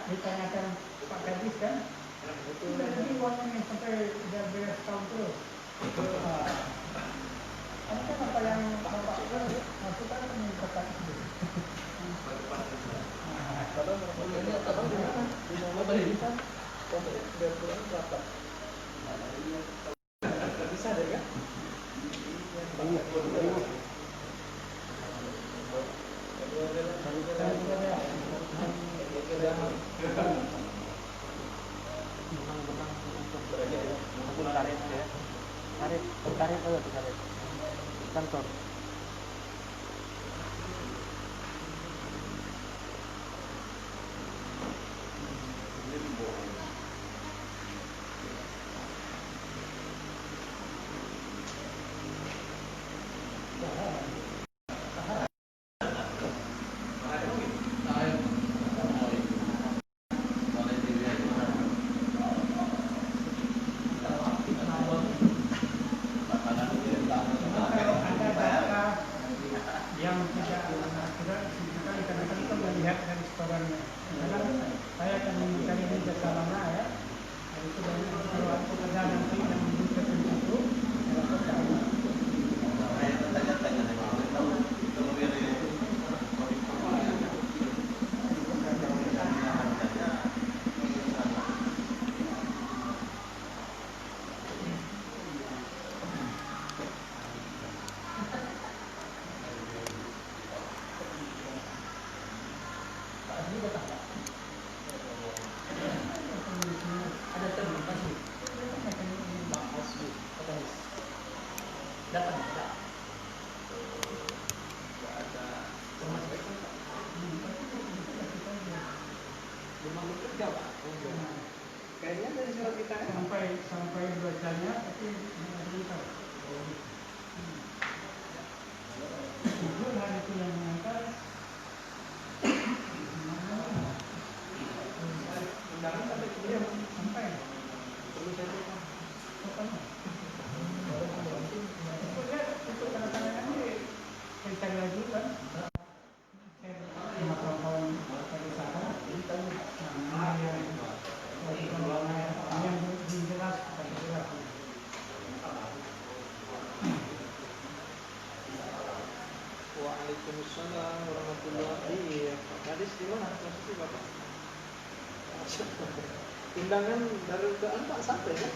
Ditanyakan Pak Kadis kan, itu jadi uangnya yang sampai dia beres tahun terus. Ini kan apa yang Bapak masukkan meningkatkan itu. Bisa deh kan? Tarik aja tarik kantor. Kayaknya dari surat kita sampai bacanya tapi belum tahu. Itu hari itu yang mengantar. Undangan sampai ke dia sampai. Perlu saya tuh. Itu tanda-tandanya ini saya cari lagi kan. Waalaikumsalam warahmatullahi wabarakatuh. Hadis di mana? Maksudnya Bapak? Undangan dari undangan Pak sampai kan?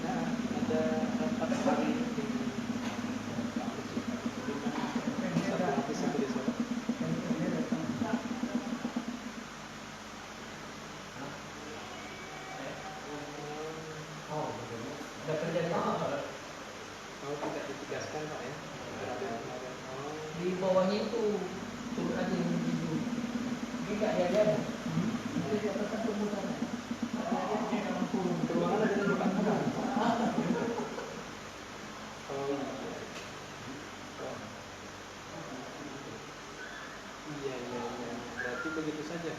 Nah, ada rapat hari ini. Satu hati satu di sana. Oh, tidak ditegaskan Pak ya? Di bawahnya itu turun aja yang itu tidak ada itu di atas kan turun Ruangan ada di depan kan? Iya. Berarti begitu saja.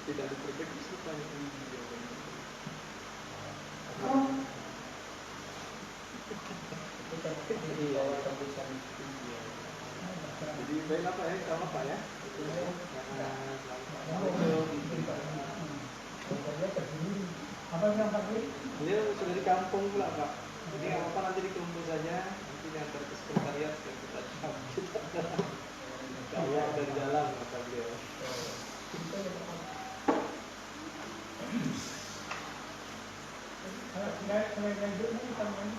Tidak diperbaiki supaya jadi baik apa ya, sama Pak ya. yang pagi. Dia sudah di kampung pula Pak. Jadi nggak apa-apa nanti dikumpul saja. Nanti diantar ke sekretariat dan kita cabut. Saya ada di dalam kata beliau. Kalau tidak lanjut nih teman.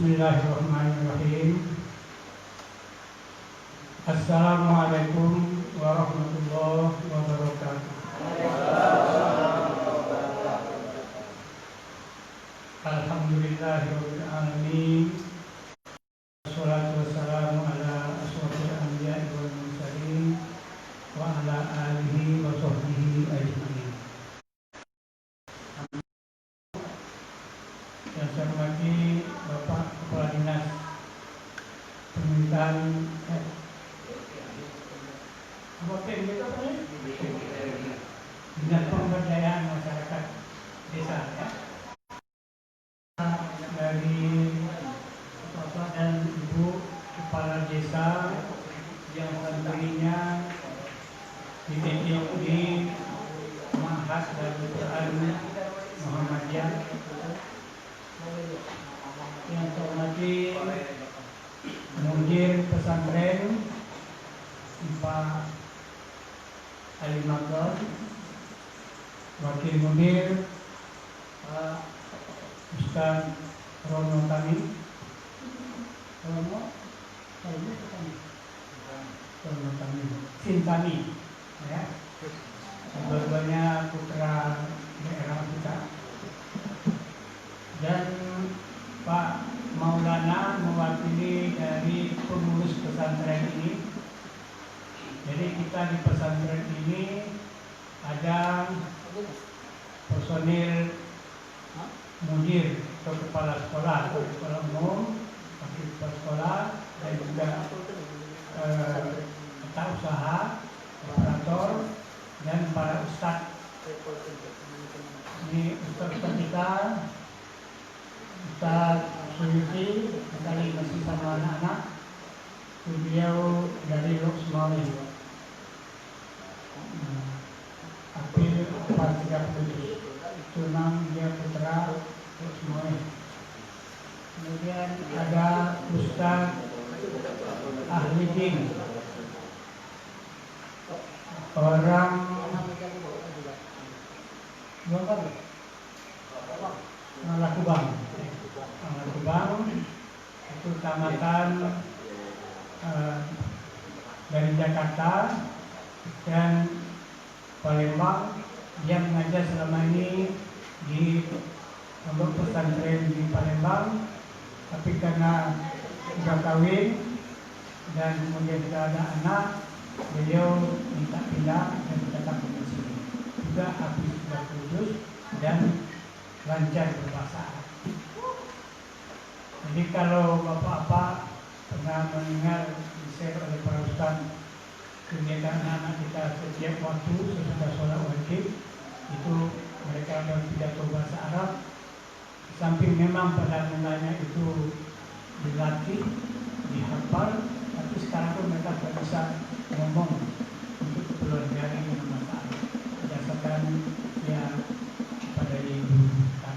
Bismillahirrahmanirrahim. Assalamualaikum warahmatullahi wabarakatuh. Alhamdulillahirabbil alamin. Wassalatu wassalamu ala asyrofil anbiya'i wal mursalin wa ala alihi wa sahbihi ajmain. Yang saya hormati Bapak Kepala Dinas Pemerintahan Dinas Pemberdayaan Masyarakat Desa ya. Dari Bapak dan Ibu Kepala Desa yang tentunya dididik di Ma'had Darul Quran Muhammadiyah. Yang saya hormati Mudir Pesantren Pak Ali Makor, Wakil Mudir Ustaz Rono Tani. Rono Tani Sintani, ya. Dua-duanya putra daerah kita. Dan Pak Maulana mewakili dari pengurus pesantren ini. Jadi kita di pesantren ini ada personil mudir atau kepala sekolah, kepala umum, wakil kepala sekolah, dan juga tata usaha, operator, dan para ustadz. Ini ustadz kita, Ustadz Suyuti, tadi masih sama anak-anak. Beliau dari Loksmawi, April 430, itu dia putra Loksmawi. Kemudian ada Ustadz Ahli Din, orang Malakubang, itu kecamatan dari Jakarta dan Palembang. Dia mengajar selama ini di pondok pesantren di Palembang, tapi karena sudah kawin dan kemudian tidak ada anak, beliau minta pindah dan tetap di sini. Juga habis sudah kudus dan lancar berbahasa Arab. Jadi kalau bapak-bapak pernah mendengar di-share oleh para ustaz kegiatan anak-anak kita setiap waktu sesudah sholat wajib, itu mereka berpidato bahasa Arab. Samping memang pada mulanya itu dilatih, dihafal, tapi sekarang pun mereka sudah bisa ngomong untuk keperluan dari bahasa Arab berdasarkan ya pada ibu kita.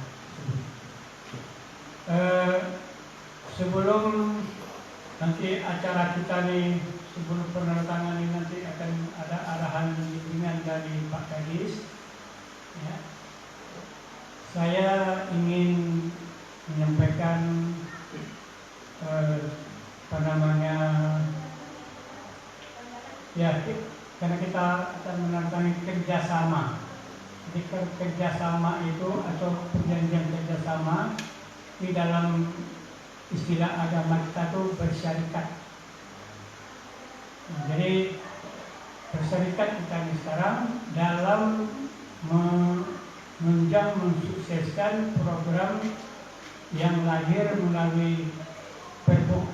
Sebelum nanti acara kita nih, sebelum penandatangan ini nanti akan ada arahan bimbingan dari Pak Kadis. Ya. Saya ingin menyampaikan ya, karena kita akan menandatangani kerjasama. Jadi kerjasama itu atau perjanjian kerjasama di dalam istilah agama kita itu bersyarikat. Jadi bersyarikat kita ini sekarang dalam menunjang mensukseskan program yang lahir melalui Pergub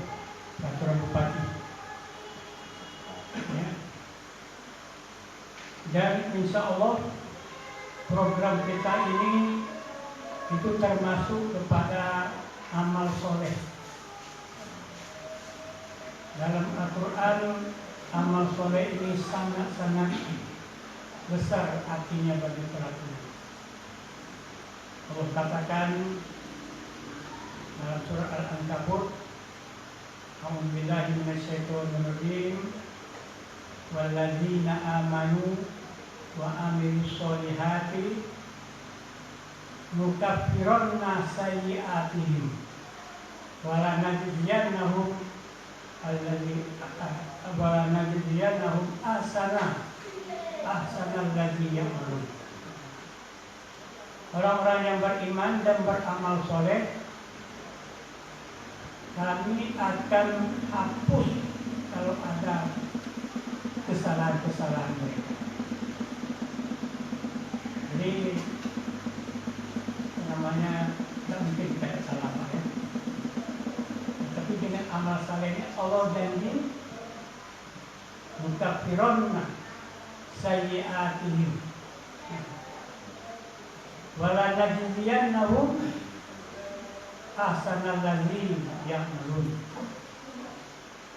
Peraturan Bupati. Ya. Dan insya Allah program kita ini itu termasuk kepada amal soleh. Dalam Al-Quran, amal soleh ini sangat-sangat besar artinya bagi pelakunya. Allah katakan dalam surah Al-Ankabut, A'udzubillahi minasyaitonirrajim, walladzina amanu wa amilus solihati nukaffiranna sayyi'atihim wala najziyannahum ahsanal ladzi ya'malun. Orang-orang yang beriman dan beramal soleh, kami akan hapus kalau ada kesalahan-kesalahan mereka. Jadi namanya tidak mungkin kita salah ya. Tapi dengan amal salehnya Allah janji mukaffiranna sayyi'atihim wala najziyannahum ahsanal ladzi ya'malun,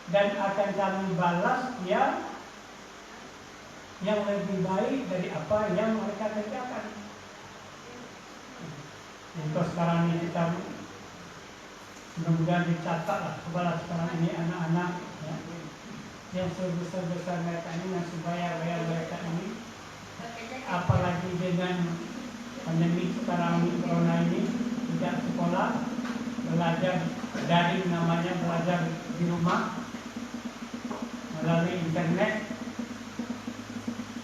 dan akan kami balas yang lebih baik dari apa yang mereka kerjakan. Jadi sekarang ini kita mudah-mudahan dicatatlah kepada sekarang ini anak-anak ya, yang sebesar-besar mereka ini, yang sebaya-baya mereka ini, apalagi dia dengan pandemi sekarang ini, corona ini, tidak sekolah, belajar daring, namanya belajar di rumah melalui internet.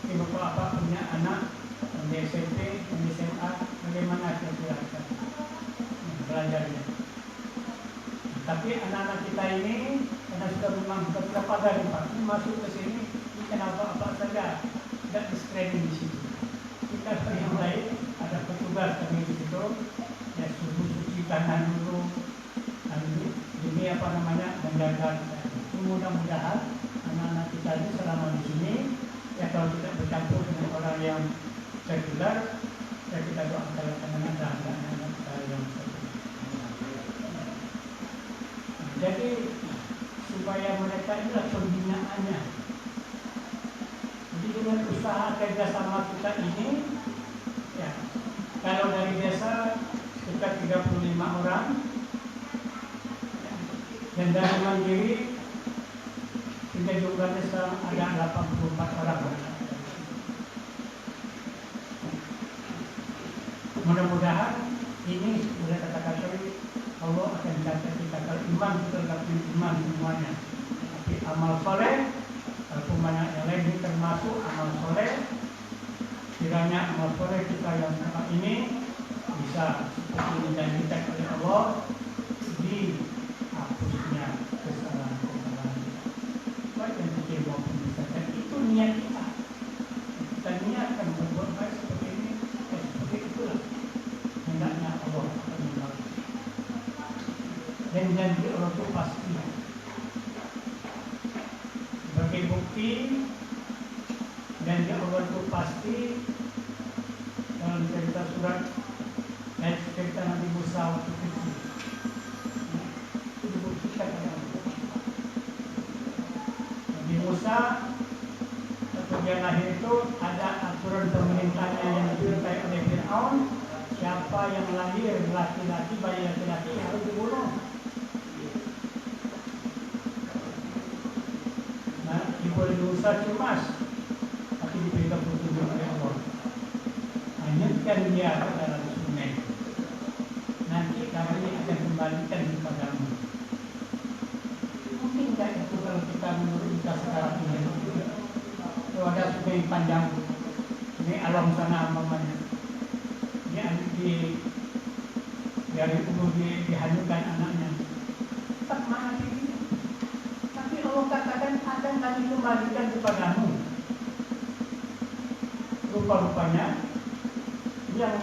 Jadi bapak punya anak di SMP, di SMA, bagaimana kira-kira belajarnya? Tapi anak-anak kita ini karena sudah memang beberapa dari Pak ini masuk ke sini, ini kenapa apa saja tidak di screening di situ. Kita yang lain ada petugas kami di situ, ya suruh cuci tangan dulu, ini apa namanya menjaga. Mudah-mudahan anak-anak kita ini selama di sini, ya kalau tidak bercampur dengan orang yang sekuler, ya kita doakan anak-anak kita yang sekuler. Jadi supaya mereka inilah pembinaannya. Jadi dengan usaha kerjasama kita ini, ya kalau dari desa sekitar 35 orang, ya, dan dari mandiri hingga jumlahnya sekarang ada 84 orang. Mudah-mudahan ini sudah katakan tadi, Allah akan catat kita. Kalau iman kita dapat iman semuanya. Tapi amal soleh, kalau banyak yang lain ini termasuk amal soleh. Kiranya amal soleh kita yang sekarang ini bisa seperti dijanjikan oleh Allah, dihapusnya kesalahan-kesalahan baik yang kecil maupun besar. Dan itu niat kita. Kita niatkan berbuat baik seperti ini, seperti itulah hendaknya Allah akan membalas. Dan janji Allah itu pasti. Sebagai bukti janji Allah itu pasti dalam cerita surat dan cerita Nabi Musa waktu kecil. Itu dibuktikan oleh Allah. Nabi Musa waktu dia lahir itu ada aturan pemerintahnya yang dicintai oleh Fir'aun. Siapa yang lahir laki-laki, bayi laki-laki harus dibunuh. Nah, ibu Musa cemas, tapi diberikan petunjuk oleh Allah. Hanyutkan dia ke dalam sungai. Nanti kami akan kembalikan kepadamu. Mungkin tidak itu kalau kita menurut kita sekarang ini. Kalau ada sungai panjang, ini alam sana mamanya. Dari umur dihanyutkan anaknya, tetap mati. Tapi Allah katakan akan kami kembalikan kepadamu. Rupa-rupanya yang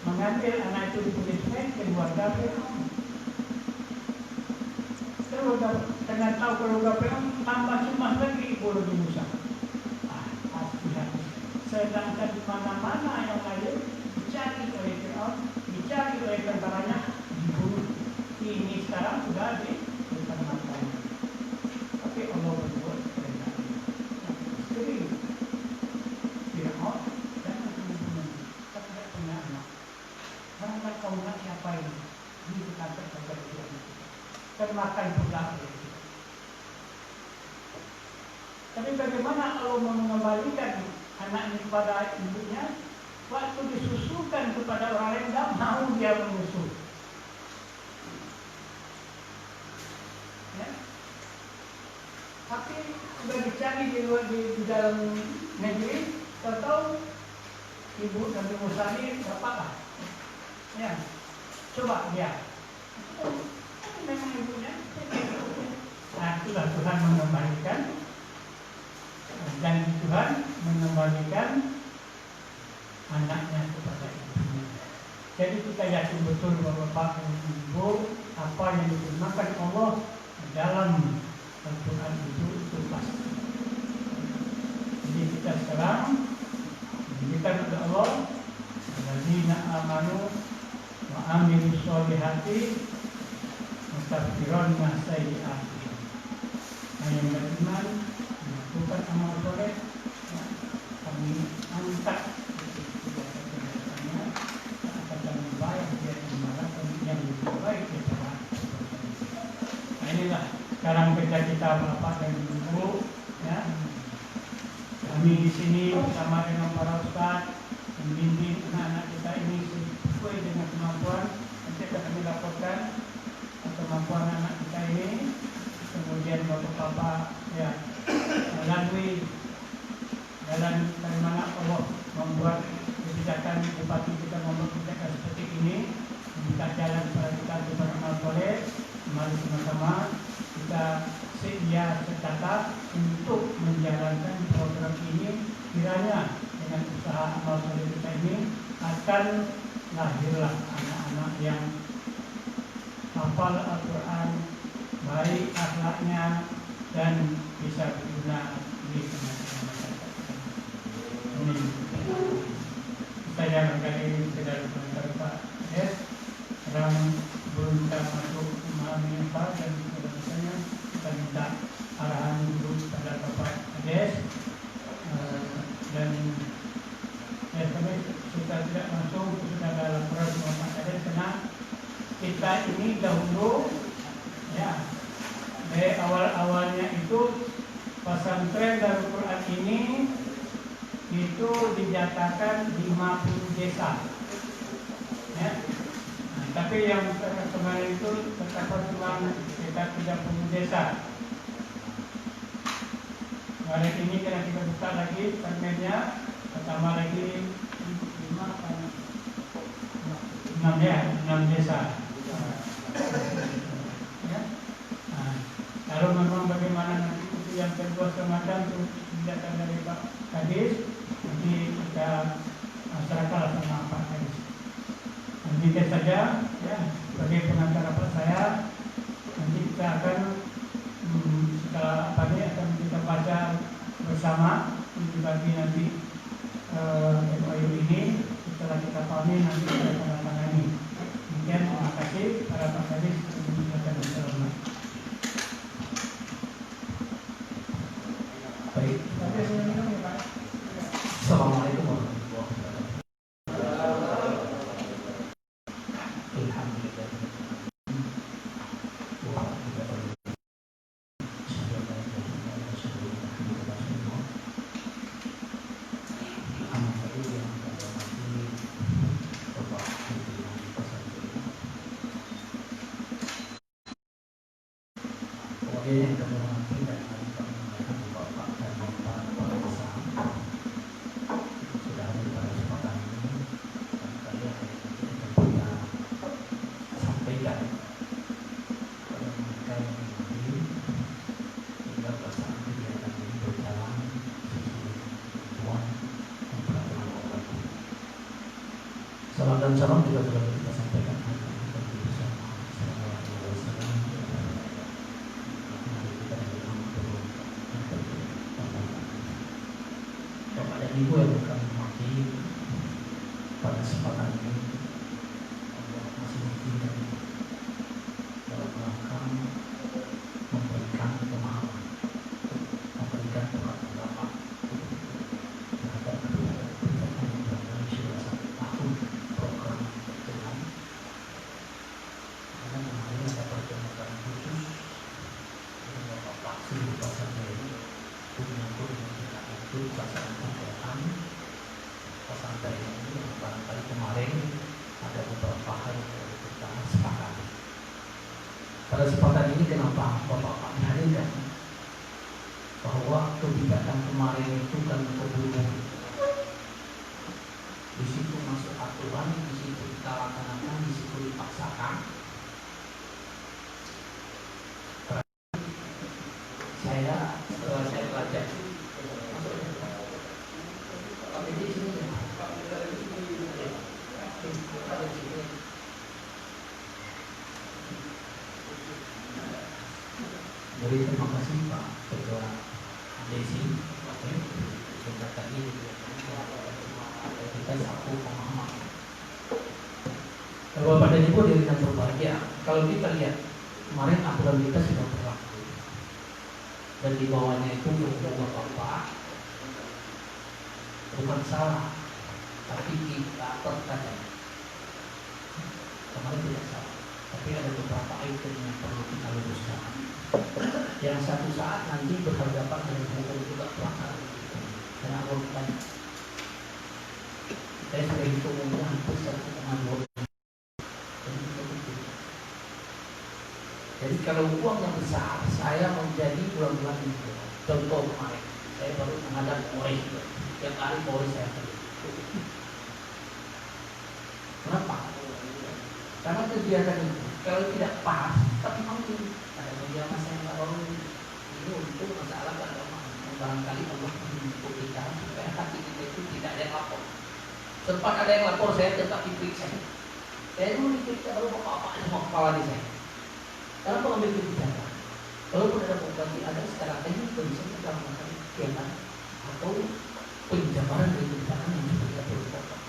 mengambil anak itu di punishment keluarga Fir'aun. Karena tahu keluarga Fir'aun tambah cemas lagi ibu Nabi Musa. Sedangkan di mana-mana yang lain dicari oleh Fir'aun, dicari oleh tentaranya, dibunuh. Ini sekarang sudah diberikan matanya. Tapi Allah berbuat kehendak. Jadi Fir'aun jangan membunuh. Kita tidak punya anak. Karena kau nak siapa ini? Ini kita terjaga di dalam kita. Termakan pula oleh kita. Tapi bagaimana Allah mengembalikan anak ini kepada ibunya? Waktu disusukan kepada orang lain, tidak mau dia menyusu. Ya. Tapi sudah dicari di dalam negeri, tahu ibu Nabi Musa ini dapatlah. Ya, coba dia. Memang ibunya. Nah, itulah Tuhan mengembalikan. Dan Tuhan mengembalikan anaknya kepada ibunya. Jadi kita yakin betul bahwa Bapak dan Ibu apa yang difirmankan Allah dalam Al-Quran itu pasti. Jadi kita sekarang diberikan oleh Allah alladzina amanu wa amilus solihati mukaffiran ma sayyi'ati. Yang beriman melakukan amal soleh, kami angkat akan baik dia dimarakan yang lebih baik daripada. Nah inilah sekarang kerja kita Bapak dan Ibu, ya. Kami di sini bersama dengan para ustaz membimbing anak-anak kita ini sesuai dengan kemampuan. Nanti akan kami laporkan kemampuan anak kita ini, kemudian bapak-bapak ya melalui jalan dari mana Allah membuat kebijakan bupati kita membuat kebijakan seperti ini, membuka jalan kepada kita untuk beramal soleh. Mari sama-sama kita sedia secatat untuk menjalankan program ini. Kiranya dengan usaha amal soleh kita ini akan lahirlah anak-anak yang hafal Al-Quran, baik akhlaknya, dan bisa berguna di tengah-tengah masyarakat. Ini saya barangkali sekedar komentar Pak Des. Sekarang belum kita masuk memahami apa dan misalnya kita minta arahan dulu pada Bapak Des. Dan ya kami sudah tidak langsung sudah ada laporan sama Pak Des, karena kita ini dahulu ya dari awal-awalnya itu pesantren Darul Quran ini itu dinyatakan 50 desa ya. Nah, tapi yang kemarin itu terdapat cuma sekitar 30 desa. Hari ini kita buka lagi permennya, pertama lagi 6 desa. Ya. Nah, kalau memang bagaimana nanti itu yang kedua semacam itu kebijakan dari Pak Kadis, nanti kita serahkan sama Pak Kadis. Demikian saja ya sebagai pengantar Pak saya. Nanti kita akan setelah pagi akan kita baca bersama dibagi nanti MOU ini. Setelah kita pahami nanti kita tanda tangani. Demikian, terima kasih para Pak Kadis. Baik. Assalamualaikum warahmatullahi wabarakatuh. Alhamdulillah. Yang kami hormati dan kami menyampaikan Bapak dan Bapak Kepala Desa sudah hadir pada kesempatan ini, dan kalian akan kita sampaikan kepada mereka yang hadir hingga pelaksanaan kegiatan ini berjalan sesuai ketentuan dan peraturan Allah. Salam dan salam juga telah kita sampaikan kepada Nabi besar Muhammad SAW. Bapak dan Ibu yang kami hormati, pada kesempatan ini Allah masih mengizinkan dalam rangka memberikan pemahaman, memberikan pendapat terhadap kebijakan yang berada sudah 1 tahun program dengan karena kemarin ada pertemuan khusus dengan Bapak Paksi di pasar ini untuk menyangkut dengan itu sasaran kegiatan pesantren ini yang barangkali kemarin ada beberapa hal yang perlu kita sepakati. Pada kesempatan ini kenapa Bapak dihadirkan bahwa kebijakan kemarin itu kan keburu di situ masuk aturan, di situ kita laksanakan, di situ dipaksakan. Saya belajar jadi terima kasih Pak Ketua Desi kegiatan ini kita satu pemahaman. Bapak dan Ibu dirikan berbahagia. Kalau kita lihat kemarin aturan kita sudah berlaku dan di bawahnya itu Bapak bukan salah, tapi kita terkadang kemarin tidak salah, tapi ada beberapa item yang perlu kita luruskan. Yang satu saat nanti berhadapan dengan hukum juga pelanggaran dan anggota itu umumnya hampir 1,2. Jadi kalau uangnya besar, saya menjadi bulan-bulan itu. Contoh kemarin, saya baru menghadap Polres, setiap hari Polres saya pergi. Kenapa? Karena kegiatan itu, kalau tidak pas, tapi panggil. Ada media masa yang baru ini untuk masalah agama. Barangkali Allah untuk kita supaya hati kita itu tidak ada yang lapor. Sempat ada yang lapor, saya tetap diperiksa. Saya dulu diperiksa baru bapak-bapak semua kepala di saya. Karena pengambil kebijakan, walaupun ada pengganti, ada secara teknis bisa kita melakukan kegiatan atau penjabaran dari kebijakan yang juga tidak perlu dipotong.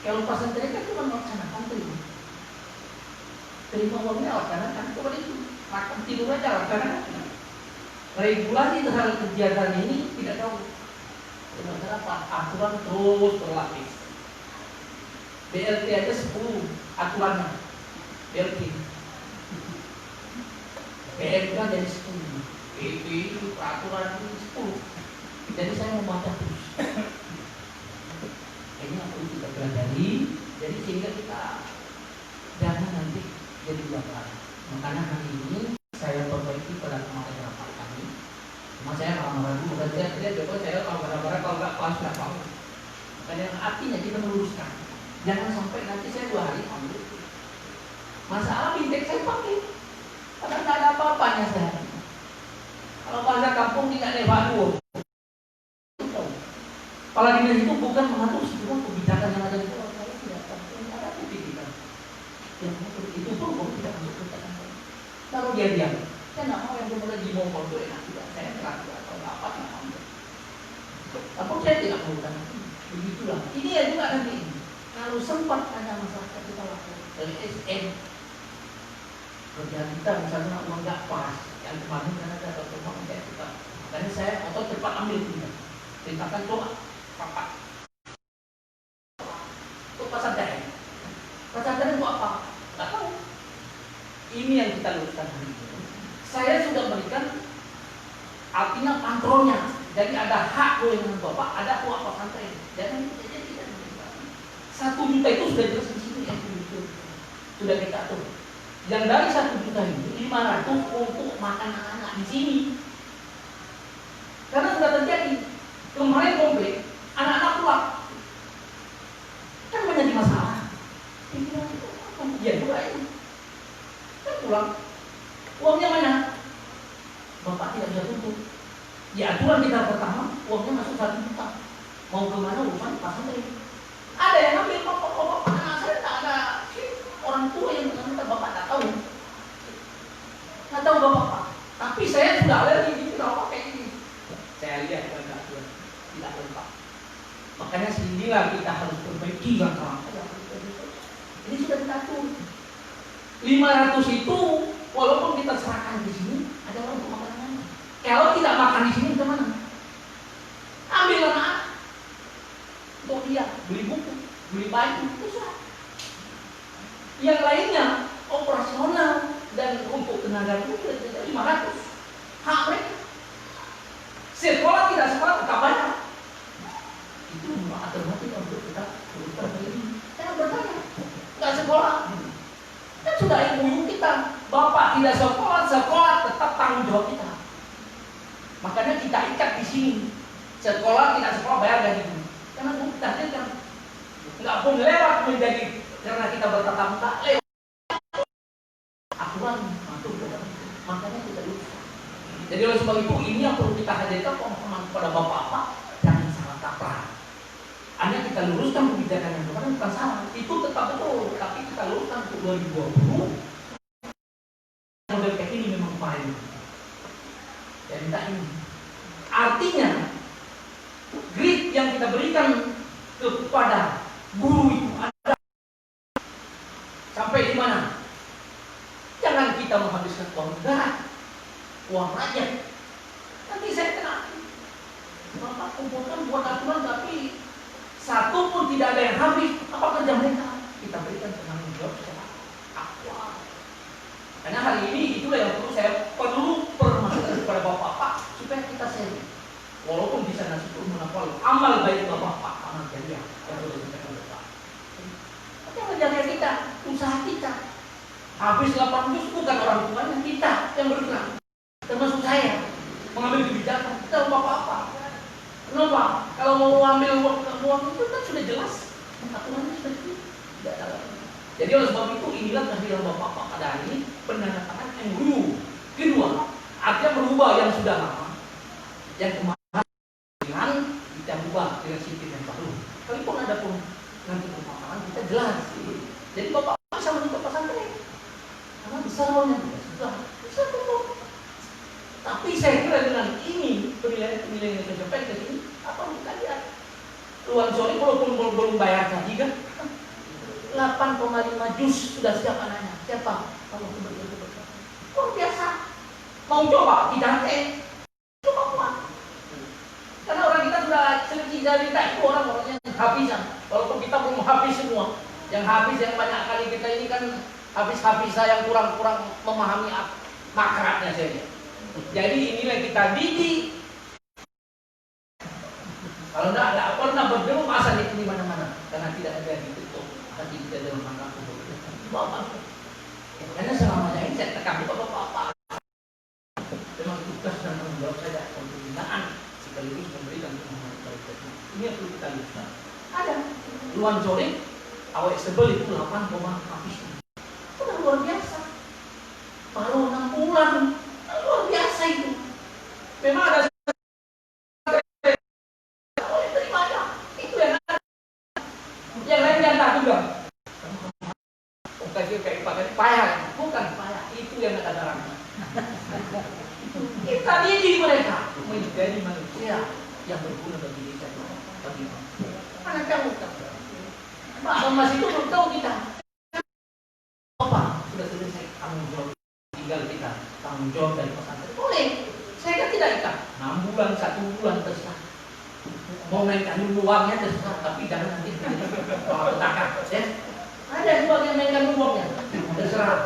Kalau pasantren kan cuma melaksanakan terima uangnya laksanakan, coba itu makan tidur aja laksanakan. Regulasi terhadap kegiatan ini tidak tahu. Sementara aturan terus berlapis. BLT aja 10 aturannya. BLT. PMK jadi 10, PP peraturan itu 10. Jadi saya membaca terus. Ini yang perlu kita pelajari. Jadi sehingga kita jangan nanti jadi belakang. Makanya hari ini saya perbaiki pada kemarin rapat kami. Cuma saya marah-marah dulu. Dan saya coba saya marah-marah kalau nggak pas nggak tahu. Makanya artinya kita meluruskan. Jangan sampai nanti saya 2 hari ambil. Masalah bintek saya pakai. Karena tidak ada apa-apanya saya. Kalau bahasa kampung tidak evaluasi. Kepala dinas itu bukan mengatur semua kebijakan yang ada di pulau. Saya tidak tahu ada kebijakan. Yang itu pun tidak masuk kebijakan. Kalau dia diam, saya tidak mau yang kemudian dimongkol itu enak tidak. Saya terakhir atau apa yang mau. Tapi saya tidak mau kan. Begitulah. Ini ya juga nanti. Kalau sempat ada masyarakat kita lakukan dari SM. Kerjaan kita misalnya uang nggak pas, yang kemarin karena ada uang kayak kita, makanya saya otot cepat ambil kita, ceritakan coba rapat, untuk pasantren itu apa? Nggak tahu. Ini yang kita luruskan hari ini. Saya sudah berikan, artinya kontrolnya, jadi ada hak kewenangan bapak, ada hak pasantren, jangan kita tidak berikan. 1 juta itu sudah jelas di sini yang sudah kita atur. Yang dari 1 juta ini 500 untuk makan anak-anak di sini. Karena sudah terjadi kemarin komplit anak-anak pulang, kan menjadi masalah. Iya juga itu. Kan pulang, uangnya mana? Bapak tidak bisa tutup. Ya aturan kita pertama, uangnya masuk 1 juta. Mau kemana urusan pasantren? Ada yang ambil bapak anak saya tak ada. Orang tua yang minta bapak tak tahu bapak. Tapi saya sudah alergi ini kenapa kayak ini. Saya lihat tidak lengkap. Makanya sinilah kita harus perbaiki langkah. Ini sudah diatur. 500 itu walaupun kita serahkan di sini ada orang untuk makan. Kalau tidak makan di sini kemana? Ambil anak untuk dia beli buku, beli baju itu sudah. Yang lainnya operasional dan untuk tenaga itu 500 hak mereka. Sekolah tidak sekolah tetap banyak. Itu alternatif untuk kita berubah ini. Saya bertanya, nggak sekolah? Kan sudah MOU kita. Bapak tidak sekolah tetap tanggung jawab kita. Makanya kita ikat di sini. Sekolah tidak sekolah bayar gaji. Karena kita kan nggak pun lewat menjadi. Karena kita bertatap muka, aturan masuk ke dalam. Makanya kita lupa. Jadi oleh sebab itu ini yang perlu kita hadirkan pemahaman kepada bapak-bapak, jangan salah kaprah. Hanya kita luruskan kebijakan yang kemarin bukan salah, itu tetap betul, tapi kita luruskan untuk 2020. Model kayak ini memang kemarin. Dan minta ini. Artinya grid yang kita berikan kepada guru itu ada. Sampai di mana? Jangan kita menghabiskan uang negara, uang rakyat. Nanti saya kena. Bapak kumpulkan buat aturan tapi satu pun tidak ada yang habis. Apa kerja mereka? Kita berikan penanggung jawab secara aktual. Karena hari ini itulah yang perlu permasalahan kepada bapak-bapak supaya kita sharing. Walaupun di sana itu menafal amal baik bapak-bapak, amal jariah yang sudah disampaikan bapak. jaga kita, usaha kita. Habis 8 juz bukan orang tuanya, kita yang bergerak. Termasuk saya mengambil kebijakan, kita lupa apa-apa. Kenapa? Kalau mau ambil uang itu kan sudah jelas, aturannya sudah tidak ada lagi. Jadi oleh sebab itu inilah kehadiran Bapak pada hari ini penandatangan yang dulu. Kedua, artinya berubah yang sudah lama, yang kemarin kita ubah dengan sistem yang baru. Kalaupun ada pun nanti permasalahan kita jelas. Jadi Bapak bisa menutup pesantren karena besar uangnya sudah bisa tutup. Tapi saya kira dengan ini penilaian yang saya sampaikan ke sini, apa kita lihat Luan Sori walaupun belum bayar gaji kan 8,5 juz sudah siap anaknya. Siapa? Kalau betul luar biasa. Mau coba tidak coba kuat. Karena orang kita sudah selesai dari itu orang-orang yang hafisan. Walaupun kita belum habis semua. Yang habis yang banyak kali kita ini kan habis yang kurang memahami makraknya saja. Jadi inilah kita didik. Kalau tidak pernah bertemu masa di mana-mana karena tidak ada di itu. Nanti kita dalam rangka bapak. Karena selama ini saya tekan bapak. Memang tugas dan tanggung jawab saya pembinaan sekaligus memberikan pemahaman kepada kita. Ini yang perlu kita lihat. Ada Luan Sori awal sebel itu 8, habis. Itu luar biasa. Baru 6 bulan. Luar biasa itu. Memang ada yang lain yang tak juga. Kayak payah, bukan payah, itu yang ada darahnya. Kita didik mereka menjadi manusia yang berguna bagi diri bagi mana kamu tahu? Pak Mas itu belum tahu kita. Apa? Sudah selesai tanggung jawab tinggal kita tanggung jawab dari pesantren. Boleh. Saya kan tidak ikat. 6 bulan, 1 bulan terserah. Mau mainkan dulu uangnya terserah, tapi jangan nanti bawa petaka, ya. Ada juga yang mainkan uangnya, terserah.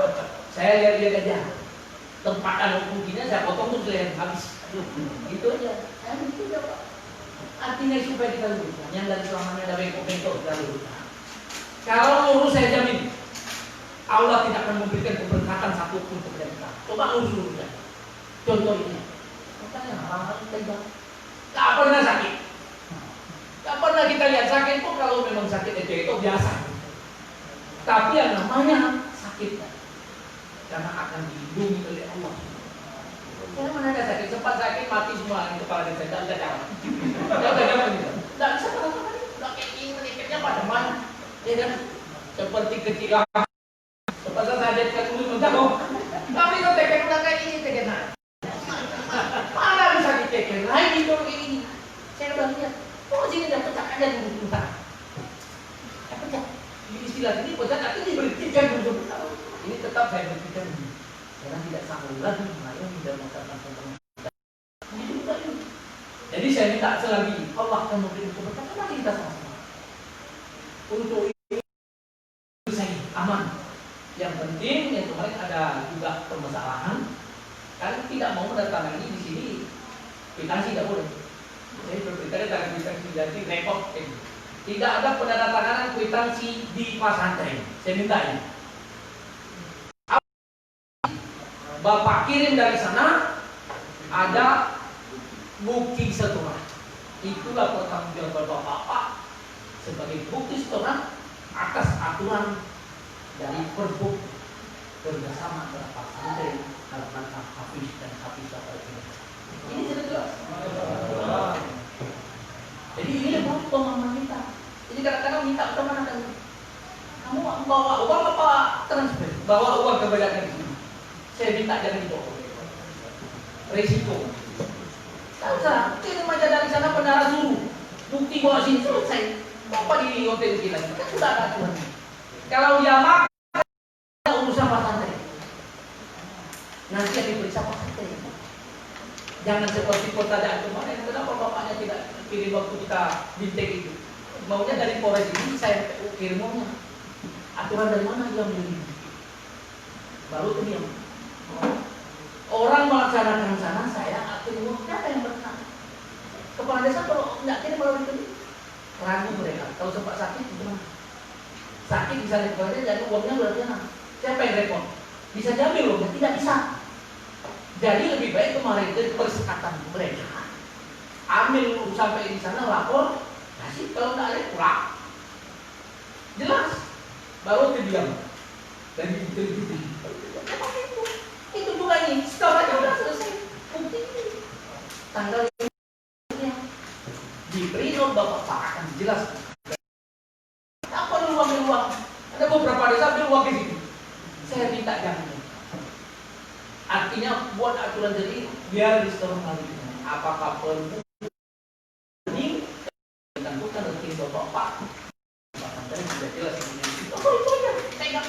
Saya lihat aja. Tempatan mungkinnya saya potong tuh selain habis. Gitu aja. Itu aja, Pak. Artinya supaya kita luruskan. Yang dari selamanya ada bengkok-bengkok kita luruskan. Kalau lurus saya jamin Allah tidak akan memberikan keberkatan satupun kepada kita. Coba lurus ya. Contoh ini. Makanya hal-hal kita tak pernah sakit. Tak pernah kita lihat sakit pun kalau memang sakit itu biasa. Tapi yang namanya sakit karena akan dilindungi oleh Allah. Saya mana ada sakit, sempat sakit mati semua ini kepala desa, tidak bisa jalan. Tidak bisa kalau tidak kayak ini menikahnya pada mana? Ya kan? Seperti kecil seperti saya ada dulu menjauh. Tapi kalau tekan udah kayak ini tekan. Mana bisa ditekan? Lain itu ini. Saya udah lihat. Oh sini dah pecah aja dulu bentar. Ya pecah. Di istilah ini pecah tapi diberhentikan dulu. Ini tetap saya berpikir karena tidak sanggup lagi mengayomi dan mengatakan tentang ini juga ini. Jadi saya minta selagi Allah akan memberi keberkatan lagi kita sama-sama. Untuk ini saya aman. Yang penting yang kemarin ada juga permasalahan kan tidak mau mendatangani di sini kwitansi tidak boleh. Jadi berbicara tentang kwitansi jadi repot. Tidak ada penandatanganan kwitansi di pesantren. Saya minta ini. Bapak kirim dari sana ada bukti setoran. Itulah pertanggungjawaban Bapak sebagai bukti setoran atas aturan dari Perbup bersama antara Pak Santri dalam rangka Hafiz dan Hafizah ini. Ini sudah jelas. Jadi ini adalah pemahaman kita. Jadi kadang-kadang minta teman akan kamu bawa uang apa transfer? Bawa uang ke badan ini. Saya minta jangan dibawa. Resiko. Tak usah, kirim aja dari sana bendara suruh. Bukti bawa sini selesai. Apa di hotel kita? Kan sudah ada aturan. Kalau dia makan, urusan pesantren. Nanti yang diperiksa pesantren. Jangan seperti pertanyaan kemarin. Kenapa bapaknya tidak kirim waktu kita bintek itu? Maunya dari Polres ini saya kirim maunya. Aturan dari mana dia beli? Baru itu diam. Orang melaksanakan sana saya akhirnya siapa yang berhak? Kepala desa kalau nggak kirim melalui itu ragu mereka. Kalau sempat sakit gimana? sakit misalnya keluarga, jadi uangnya luar biasa. Siapa yang repot? Bisa diambil uangnya? Tidak bisa. Jadi lebih baik kemarin itu persekatan mereka. Ambil sampai di sana lapor, kasih kalau nggak ada pulang. Jelas. Baru diam. Dan itu. Itu juga ini. Setelah aja udah selesai. Bukti ini. Tanggal ini di printout Bapak Pak akan jelas. Apa uang? Ada beberapa desa ambil uang di situ. Saya minta jangan. Artinya buat aturan jadi biar distornali. Apakah perlu ini bukan rezeki Bapak Pak? Bapak tadi sudah jelas ini. Oh itu aja, saya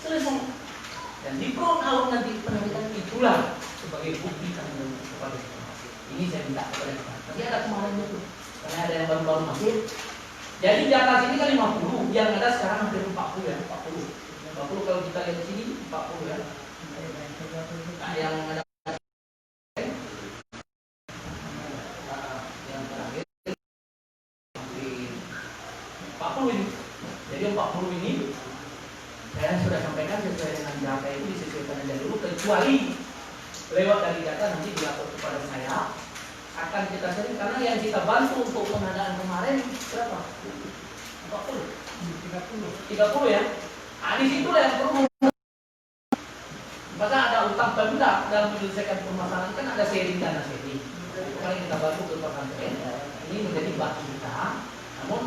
selesai. Dan di pronoun nanti penelitian itulah sebagai bukti kami kepada ini saya minta kepada kita. Nanti ada kemarin itu, karena ada yang baru-baru masuk. Jadi di atas ini kan 50, yang ada sekarang hampir 40 ya, 40. 40 kalau kita lihat di sini 40 ya. Nah, yang ada yang terakhir 40 ini. Jadi 40 ini saya sudah sampaikan sesuai dengan data itu disesuaikan aja dulu, kecuali lewat dari data nanti dilapor kepada saya akan kita sering, karena yang kita bantu untuk pengadaan kemarin berapa? 30 ya. Nah, di situ yang perlu. Maka ada utang pemda dalam menyelesaikan permasalahan kan ada sharing dana sharing. Kemarin kita bantu ke pesantren, ini menjadi batu kita. Namun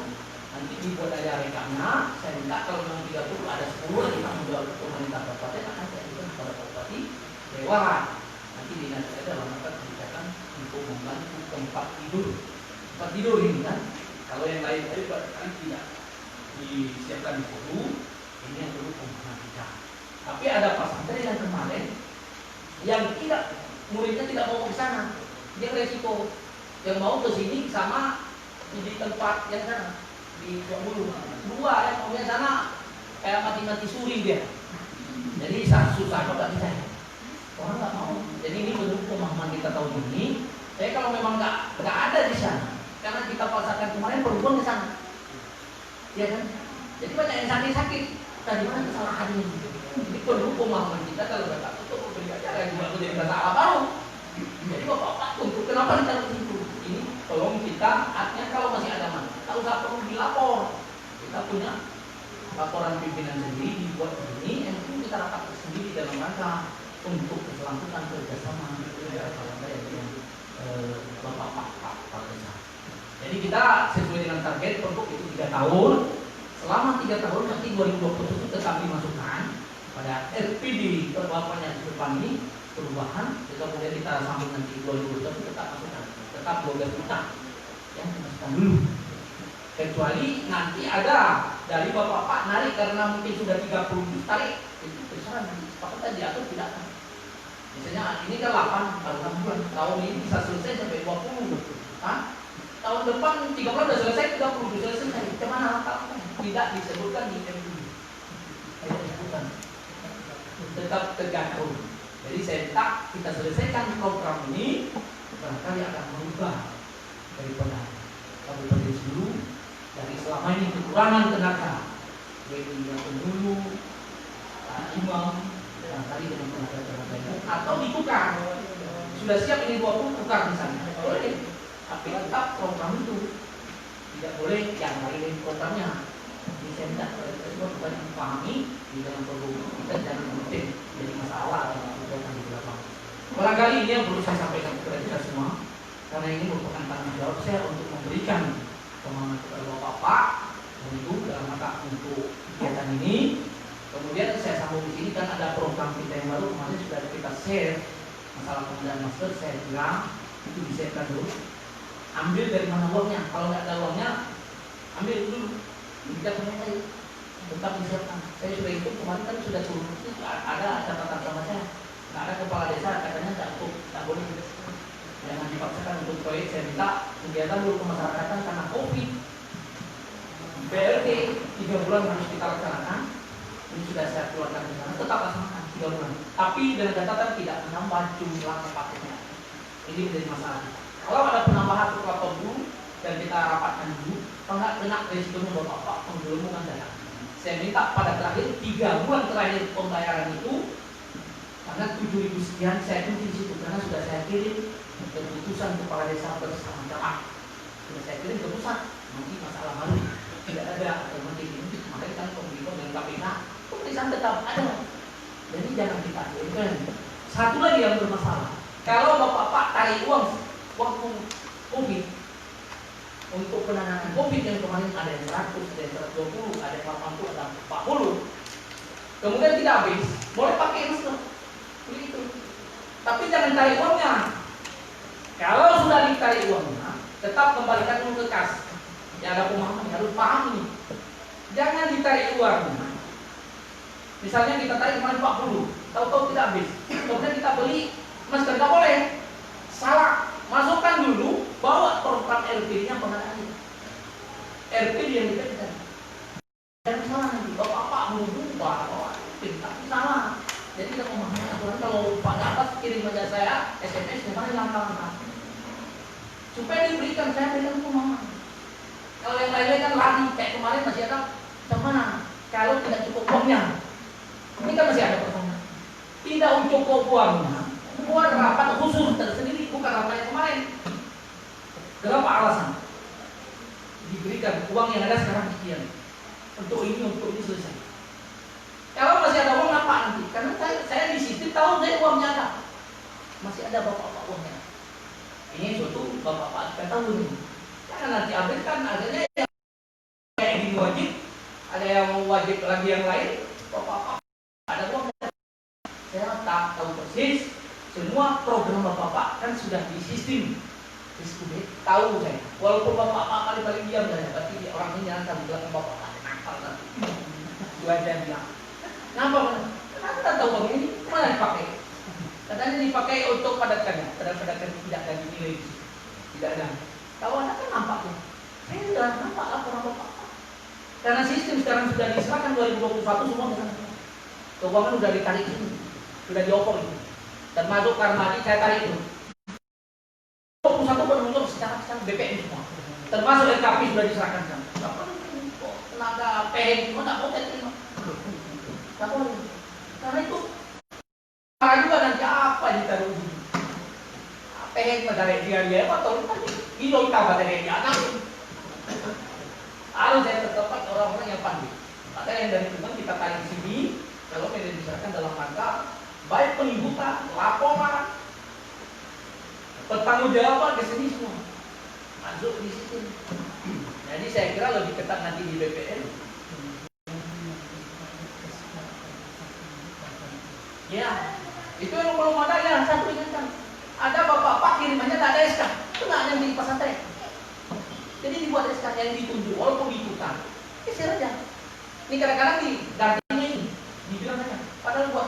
nanti dibuat aja rekamnya. Saya minta kalau memang 30 ada 10 kita menjual ke pemerintah kabupaten akan saya berikan kepada bupati Dewan. Nanti dinas saya dalam rangka kebijakan untuk membantu tempat tidur ini kan. Kalau yang lain tadi barangkali tidak disiapkan di situ, ini yang perlu pembangunan kita. Tapi ada pesantren yang kemarin yang tidak, muridnya tidak mau ke sana, dia resiko. Yang mau ke sini sama di tempat yang sana di Bulu. Dua yang maunya sana kayak mati-mati suri dia. Jadi susah apa bisa. Orang nggak mau. Jadi ini bentuk pemahaman kita tahun ini. Saya kalau memang nggak ada di sana, karena kita paksakan kemarin perempuan ke sana, ya kan? Jadi banyak yang sakit. Tadi mana kesalahannya? Jadi perlu pemahaman kita kalau nggak tutup beri acara juga menjadi masalah baru. Jadi bapak untuk kenapa kita harus itu? Ini tolong kita, artinya kalau masih ada mana, tak usah perlu dilapor. Kita punya laporan pimpinan sendiri dibuat begini, yang penting kita rapat sendiri dalam rangka untuk keselamatan kerjasama negara yang bapak Pak Desa. Jadi kita sesuai dengan target untuk itu 3 tahun. Selama 3 tahun nanti 2020 tetap dimasukkan pada RPD bapaknya ke depan ini perubahan. Kemudian kita sambung nanti 2020 tetap masukkan, tetap 12 juta yang dimasukkan dulu. Kecuali nanti ada dari bapak Pak narik karena mungkin sudah 30 juta tarik, itu terserah nanti sepakatan diatur tidak kan. Misalnya ini kan 8 bulan, tahun ini bisa selesai sampai 20. Tahun depan 3 bulan sudah selesai, 30 sudah selesai. Kemana langkahnya? Tidak disebutkan di MUI. Tidak disebutkan. Tetap tergantung. Jadi saya minta kita selesaikan program ini, barangkali akan merubah daripada kabupaten dulu dari selama ini kekurangan tenaga. Jadi yang dulu imam barangkali dengan tenaga itu atau ditukar. Sudah siap ini 20 tukar di sana. Boleh. Tapi tetap program itu tidak boleh yang lain programnya. Jadi saya minta semua supaya dipahami di dalam program kita jangan mungkin jadi masalah yang berkaitan di belakang. Barangkali ini yang perlu saya sampaikan kepada kita semua, karena ini merupakan tanggung jawab saya untuk memberikan pemahaman kepada Bapak untuk dalam rangka untuk kegiatan ini. Kemudian saya sambung di sini kan ada program kita yang baru kemarin sudah kita share masalah pengadaan masker. Saya bilang itu disiapkan dulu. Ambil dari mana uangnya? Kalau nggak ada uangnya, ambil dulu. Tidak punya saya, tetap disiapkan. Saya sudah itu kemarin kan sudah turun. Ada catatan sama saya. Nggak ada kepala desa katanya tak boleh. Jangan dipaksakan untuk proyek. Saya minta kegiatan dulu kemasyarakatan karena COVID. BLT 3 bulan harus kita laksanakan. Ini sudah saya keluarkan di sana. Tetap laksanakan 3 bulan. Tapi dengan catatan tidak menambah jumlah paketnya. Ini menjadi masalah. Kalau ada penambahan setelah dulu dan kita rapatkan dulu, kalau nggak kena resikonya bapak penggelembungan dana. Saya minta pada terakhir 3 bulan terakhir pembayaran itu, karena 7.000 sekian saya kunci di situ karena sudah saya kirim keputusan kepala desa bersama camat. Sudah saya kirim ke pusat, nanti masalah baru tidak ada alternatif ini, makanya kan komunikasi dengan KPK, pemeriksaan tetap ada. Jadi jangan kita biarkan. Satu lagi yang bermasalah, kalau bapak-bapak tarik uang waktu COVID untuk penanganan COVID yang kemarin ada yang 100, ada yang 120, ada yang 80, ada yang 40, kemudian tidak habis, boleh pakai masker, begitu. Tapi jangan tarik uangnya. Kalau sudah ditarik uangnya, tetap kembalikan uang ke kas. Ya ada pemahaman, harus paham ini. Jangan ditarik uangnya. Misalnya kita tarik kemarin 40, tahu-tahu tidak habis, kemudian kita beli masker, tidak boleh. Salah. Masukkan dulu, bawa program RP-nya pengadaan. RP yang diberikan. Jangan salah nanti, bapak-bapak menuduh bahwa tapi salah. Jadi kita memahami aturan, kalau Pak Atas kirim aja saya SMS, gimana langkah-langkah supaya diberikan, saya berikan pemahaman. Kalau yang lain-lain kan lari, kayak kemarin masih ada kemana? Kalau tidak cukup uangnya, ini kan masih ada pertanyaan. Tidak cukup uangnya, buat rapat khusus tersendiri, bukan rapat yang kemarin. Kenapa alasan? Diberikan uang yang ada sekarang sekian, untuk ini selesai. Kalau masih ada uang apa nanti? Karena saya di sistem tahu saya uangnya ada, masih ada bapak-bapak uangnya. Ini suatu bapak-bapak kita tahu nih. Karena nanti habis kan akhirnya kayak gini wajib, ada yang wajib lagi yang lain, bapak-bapak ada uangnya. Saya tak tahu persis. Semua program bapak-bapak kan sudah di sistem diskusi, tahu saya. Walaupun bapak-bapak paling diam saya, berarti orang ini akan bilang bapak-bapak nakal nanti. Dua jam bilang, kenapa? Karena kita tahu uang ini mana dipakai. Katanya dipakai untuk padatkannya, padatkan tidak ada nilai, tidak ada. Tahu anda kan nampaknya. Saya sudah nampak laporan bapak-bapak. Karena sistem sekarang sudah diserahkan 2021 semua ke sana. Keuangan sudah ditarik ini, sudah diopor itu. Termasuk karena saya tarik itu 21 penuntut secara BPN semua, termasuk LKP sudah diserahkan kan. Tenaga PN cuma tak boleh terima, tak boleh. Karena itu para juga nanti apa ditaruh di PN pada dia atau itu tambah dari dia anak. Harus saya tetapkan orang-orang yang pandai. Maka yang dari teman kita tarik sini, kalau tidak diserahkan dalam rangka baik penuntutan, laporan, pertanggungjawaban ke sini semua masuk di situ. Jadi saya kira lebih ketat nanti di BPN. Ya, itu yang belum ada ya. Satu ingatkan, ada bapak-bapak kirimannya tak ada SK, itu nggak ada yang di pesantren. Jadi dibuat SK yang ditunjuk, walaupun ditukar, kisah aja. Ini kadang-kadang diganti ini, dibilang aja, padahal buat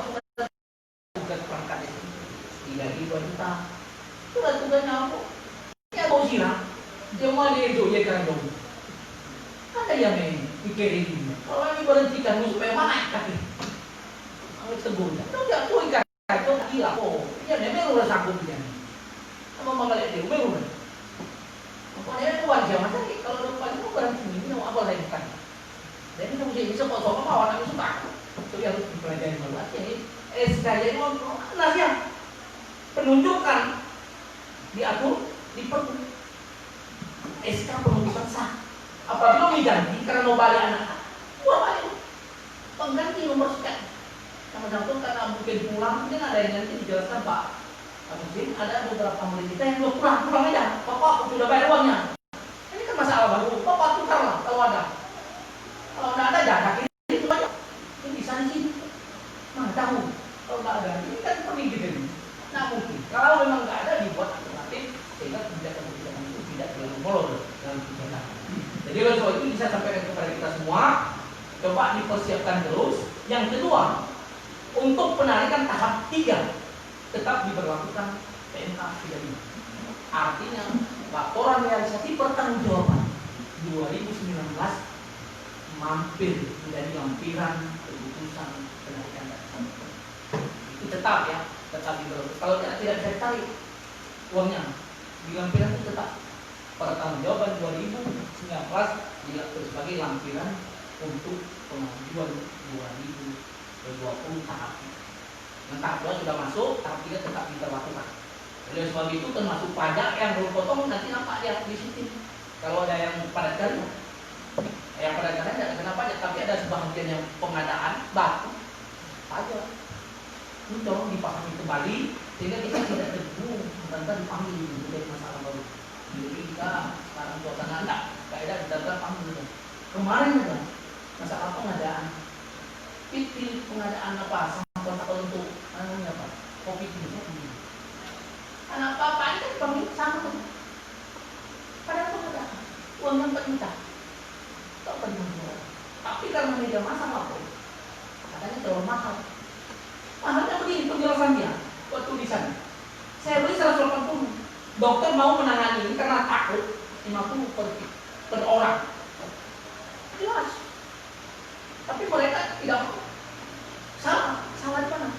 perangkat itu 3 juta itu lah tugasnya apa? Ya bau sirah cuma dia itu ya kan dong ada yang pikirin ini kalau ini berhentikan supaya mana kaki ambil tegur itu jatuh ikan itu gila kok ya memang udah sanggup dia apa mengalir dia memang makanya itu wajar masa kalau lupa itu berhenti ini mau apa lagi kan jadi kamu jadi sok-sok apa anak suka itu yang harus dipelajari banget ini SKY itu nasihat penunjukan diatur di perpu SK penunjukan sah. Apabila diganti karena mau balik anak, buat balik pengganti nomor sekian. Sama satu karena mungkin pulang, mungkin ada yang nanti dijelaskan Pak. Mungkin ada beberapa murid kita yang belum pulang aja. Bapak sudah bayar uangnya. Ini kan masalah baru. Bapak tukar lah kalau ada. Kalau nggak ada jangan itu aja. Ini bisa di sini. Mana tahu. Kalau nggak ada, ini kan pergi gitu. Nah mungkin kalau memang nggak ada dibuat alternatif sehingga kebijakan itu tidak terlalu molor dalam kebijakan. Jadi oleh sebab itu bisa sampaikan kepada kita semua, coba dipersiapkan terus. Yang kedua, untuk penarikan tahap 3 tetap diberlakukan PMK 35. Artinya laporan realisasi pertanggungjawaban 2019 mampir menjadi lampiran keputusan penarikan dana. Itu tetap ya, tetap diberlakukan. Kalau tidak bisa ditarik uangnya di lampiran itu tetap pertanggungjawaban 2019 sebagai lampiran untuk pengajuan 2020 tahap. Yang tahap 2 sudah masuk, tahap 3 tetap diberlakukan. Oleh sebab itu termasuk pajak yang berpotong nanti nampak dia di situ. Kalau ada yang padat karya, yang padat karya tidak kena pajak, tapi ada sebagian yang pengadaan baku pajak. Itu tolong dipahami kembali sehingga kita tidak tergulung tentang dipanggil menjadi masalah baru. Jadi kita sekarang suasana enggak, kaidah kita panggil. Kemarin ada masalah pengadaan, pikir pengadaan apa sampel untuk apa kopi ini. Anak bapak ini kan sama kan? Pada pengadaan uangnya 4 juta, tak pernah. Tapi karena media masa lapor, katanya terlalu mahal. Mahalnya begini penjelasannya, buat tulisan. Saya beli 180. Dokter mau menangani ini karena takut 50 per orang. Jelas. Tapi mereka tidak mau. Salah di mana?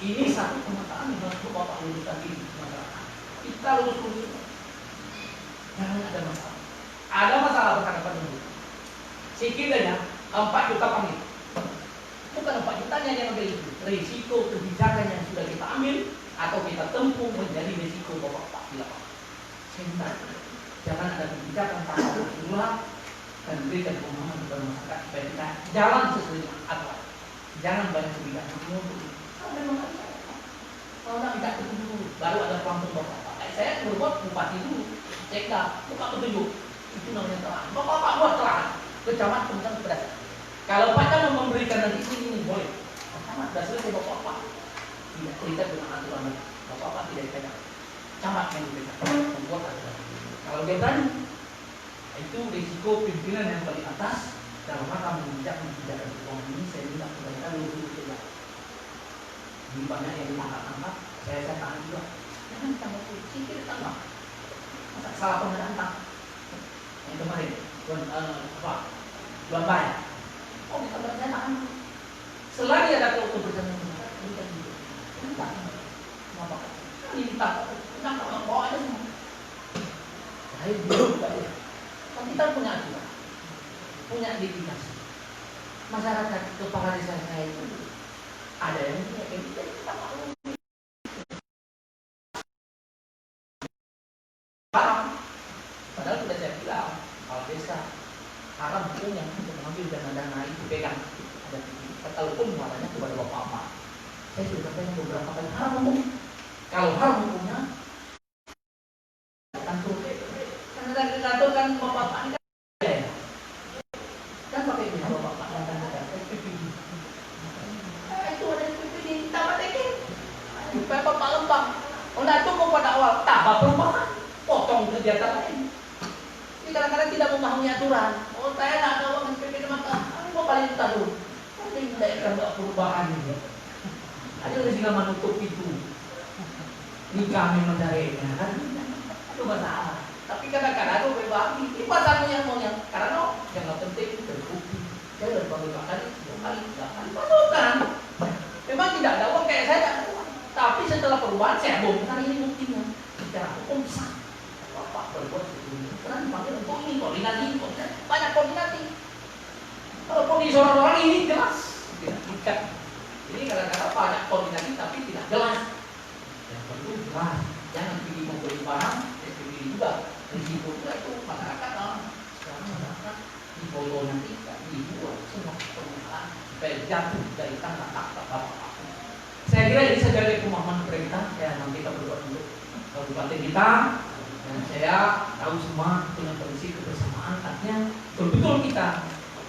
Ini satu pemetaan yang harus Bapak luruskan di masyarakat. Kita lurus. Jangan ada masalah. Ada masalah berkaitan dulu. Sekiranya 4 juta panggil. Bukan 4 jutanya yang ambil itu. Risiko kebijakan yang sudah kita ambil atau kita tempuh menjadi risiko Bapak di lapangan. Sehingga jangan ada kebijakan tanpa ulang dan berikan pemahaman kepada masyarakat supaya kita jalan sesuai dengan aturan. Jangan banyak kebijakan untuk kalau tidak ketemu dulu, baru ada pelampung Bapak. Saya berbuat bupati dulu, cek dah, buka petunjuk. Itu namanya terang. Bapak buat terang, kecamat kemudian kepada saya. Kalau Pak kan memberikan nanti ini boleh. Camat sudah selesai Bapak tidak terikat dengan aturan Bapak tidak dikejar. Camat yang dikejar, membuat aturan. Kalau dia berani, itu risiko pimpinan yang paling atas dalam rangka mengebijakan kebijakan keuangan ini. Saya minta kepada kita lurus saja. Di banyak yang ditangkap, saya tahan juga. Jangan ditangkap polisi, kita tangkap. Masa salah pengadaan tangkap. Yang kemarin, Tuan Bayar. Oh, ditangkap saya tahan. Selagi ada kebersamaan kita juga. Kenapa? Kenapa? Ini ditangkap. Kenapa? Bawa aja semua. Saya belum juga. Kan kita punya aturan, punya dedikasi. Masyarakat kepala desa saya itu ada yang punya dedikasi, kita maklum. Padahal sudah saya bilang, kalau desa haram hukumnya untuk mengambil dana-dana itu pegang. Kalaupun muatannya kepada bapak-bapak, saya sudah sampaikan beberapa kali haram hukum. Kalau haram hukumnya, karena kan bapak-bapak ini kan pakai itu bapak-bapak yang ada SPPD. Itu ada SPPD, tambah tekin. Supaya bapak lembang. Kalau itu mau pada awal tambah perubahan, potong kegiatan lain. Ini kadang-kadang tidak memahami aturan. Oh, saya nggak ada uang SPPD maka mau paling tahu. Tapi daerah nggak perubahan ini. Ada yang sehingga menutup itu. Nikah memang caranya kan? Itu masalah. Tapi kadang-kadang aku berbagi. Ini pacarmu yang maunya. Karena yang nggak penting terbukti. Saya udah beberapa kali, 2 kali, 3 kali masukkan. Memang tidak ada uang kayak saya tidak ada uang. Tapi setelah perubahan saya bongkar ini buktinya. Secara hukum sah. Bapak berbuat seperti ini. Karena dipanggil untuk ini koordinasi, banyak koordinasi. Walaupun di orang-orang ini jelas tidak ikat. Ini kadang-kadang banyak koordinasi tapi tidak jelas. Yang perlu jelas. Jangan pilih membeli barang, pilih juga. Risiko juga itu masyarakat sekarang masyarakat di foto nanti dibuat semua permasalahan supaya jatuh dari tangga bapak. Saya kira ini sebagai pemahaman pemerintah ya nanti kita berbuat untuk kabupaten kita. Dan saya tahu semua punya prinsip kebersamaan, artinya betul-betul kita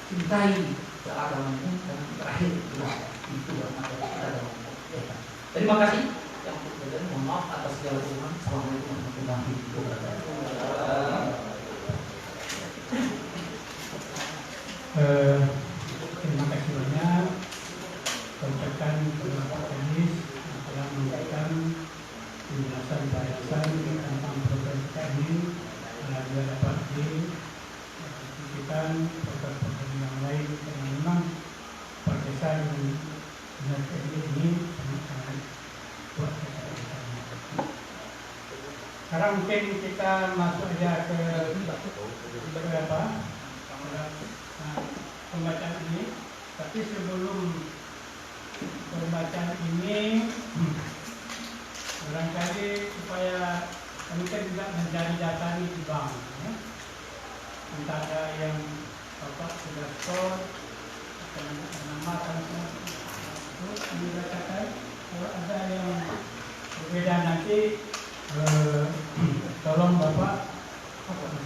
cintai keagamaan ini dan terakhir itu agama. Terima kasih yang berkenan, mohon maaf atas segala kekurangan. Assalamualaikum warahmatullahi wabarakatuh. Terima kasih banyak. Ucapkan kepada Pak Anies yang telah memberikan penjelasan barisan tentang program kita ini juga dapat diberikan program-program yang lain yang memang perdesan dengan ini sangat buat kita. Sekarang mungkin kita masuk aja ke apa? sebelum pembacaan ini barangkali supaya kami kan juga mencari data di bank, ya. Entah ada yang Bapak sudah store nama kan terus dibacakan. Kalau ada yang berbeda nanti tolong Bapak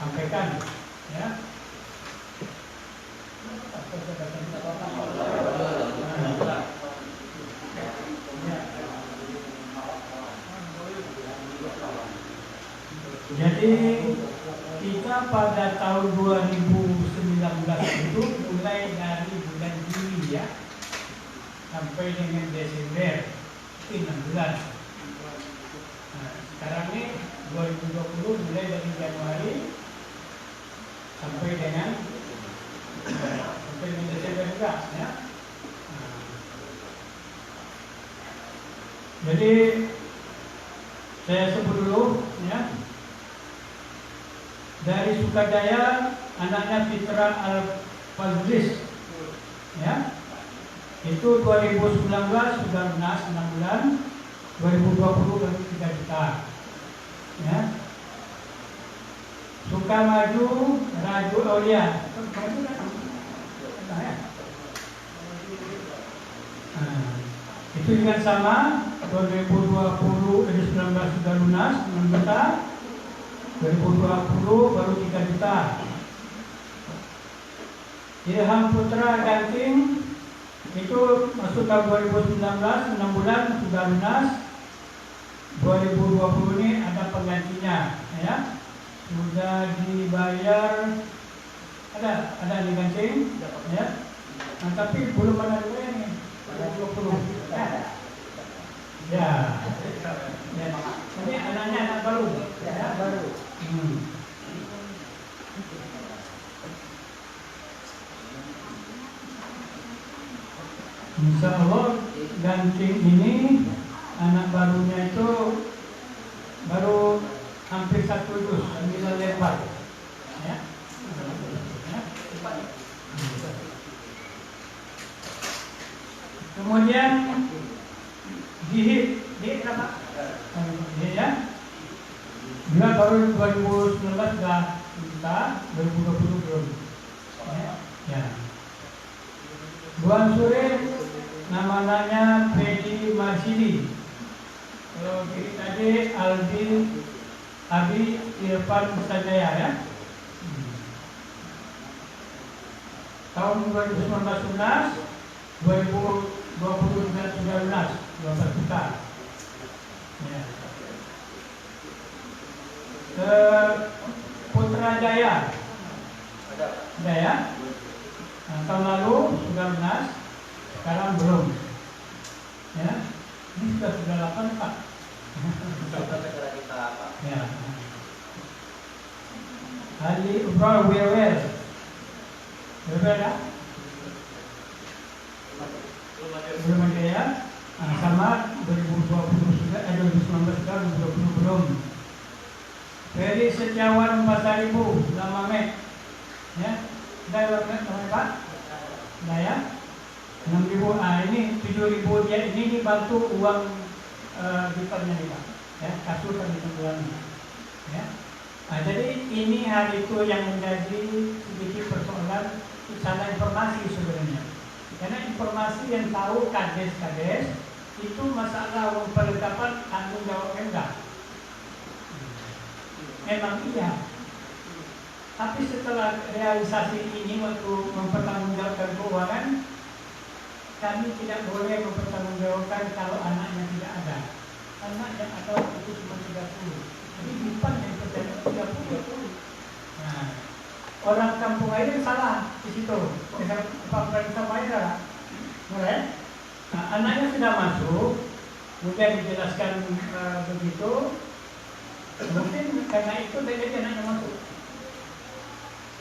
sampaikan, ya. Jadi kita pada tahun 2019 itu mulai dari bulan Juli, ya, sampai dengan Desember, itu 6 bulan. Nah, sekarang ini 2020 mulai dari Januari sampai dengan Desember juga, ya. Nah, jadi saya sebut dulu, ya. Dari Sukadaya anaknya Fitra Al-Fazlis, ya. Itu 2019 sudah lunas 6 bulan, 2020 baru 3 juta, ya. Sukamaju Raju Aulia, itu juga sama, 2019 sudah lunas 6 juta, 2020 baru 3 juta. Ilham Putra Ganting itu masuk tahun 2019 6 bulan sudah lunas. 2020 ini ada penggantinya, ya. Sudah dibayar, ada di Ganting, ya. Nah, tapi belum ada dibayar nih 2020. Ya. Ini anaknya anak baru, ya, baru. Insya Allah Ganting ini anak barunya itu baru hampir 1 dus 9 lembar, ya. Kemudian Dihit berapa? Ya. Juga baru 2019 sudah juta, 2020 belum. Ya. Buan Sure namanya Freddy Marsili. Kalau kiri tadi Aldi Abi Irfan Mustajaya, ya. Tahun 2019 lunas, 2020 sudah lunas 12 juta. Ya. Putrajaya ada, ya. Nah, tahun lalu sudah lunas, sekarang belum, ya. Ini sudah 8 Pak. Ya. Ali Ubral Wewer, ya. Belum ada, ya. Nah, sama 2020 sudah, 2019 sudah, 2020 belum. Ferry Setiawan 4.000 nama Mek, ya. Sudah namanya Pak? Sudah, ya. 6.000. Ini 7.000 dia ini dibantu uang gitarnya nih Pak, ya. Kasur kan itu bulannya, ya. Nah, jadi ini hari itu yang menjadi sedikit persoalan salah informasi sebenarnya. Karena informasi yang tahu kades itu masalah uang penetapan tanggung jawab enggak. Memang iya. Tapi setelah realisasi ini waktu mempertanggungjawabkan keuangan, kami tidak boleh mempertanggungjawabkan kalau anaknya tidak ada. Anak yang ada itu cuma 30. Jadi bukan yang percaya 30. Nah, orang kampung air salah di situ. Pemerintah bayar, mulai. Nah, anaknya sudah masuk, kemudian dijelaskan begitu. Mungkin karena itu dia anaknya masuk.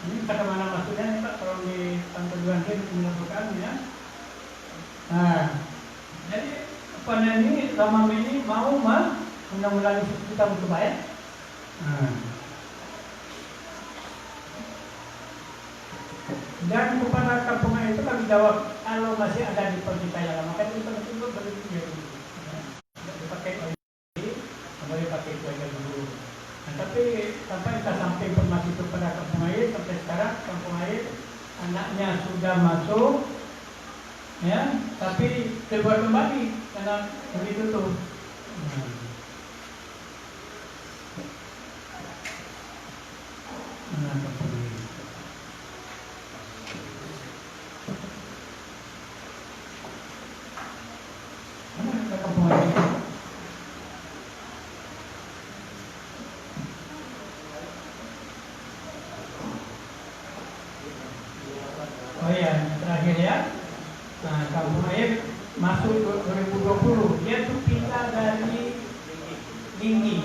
Ini pada mana masuknya nih Pak, kalau di Pantauan dia melakukan, ya. Nah, jadi apa ini Ramam ini mau mengulangi kita untuk bayar. Dan kepada kampung itu kami jawab, kalau masih ada di kita yang lama, kan itu berarti dipakai lagi, kembali pakai itu aja dulu. Nah, tapi sampai kita sampai informasi itu pada kampung air, sampai sekarang kampung air anaknya sudah masuk, ya, tapi keluar kembali karena begitu tuh. Nah, kampung air. Oh iya, terakhir ya. Nah, kampung air masuk 2020, dia tuh pindah dari Linggi.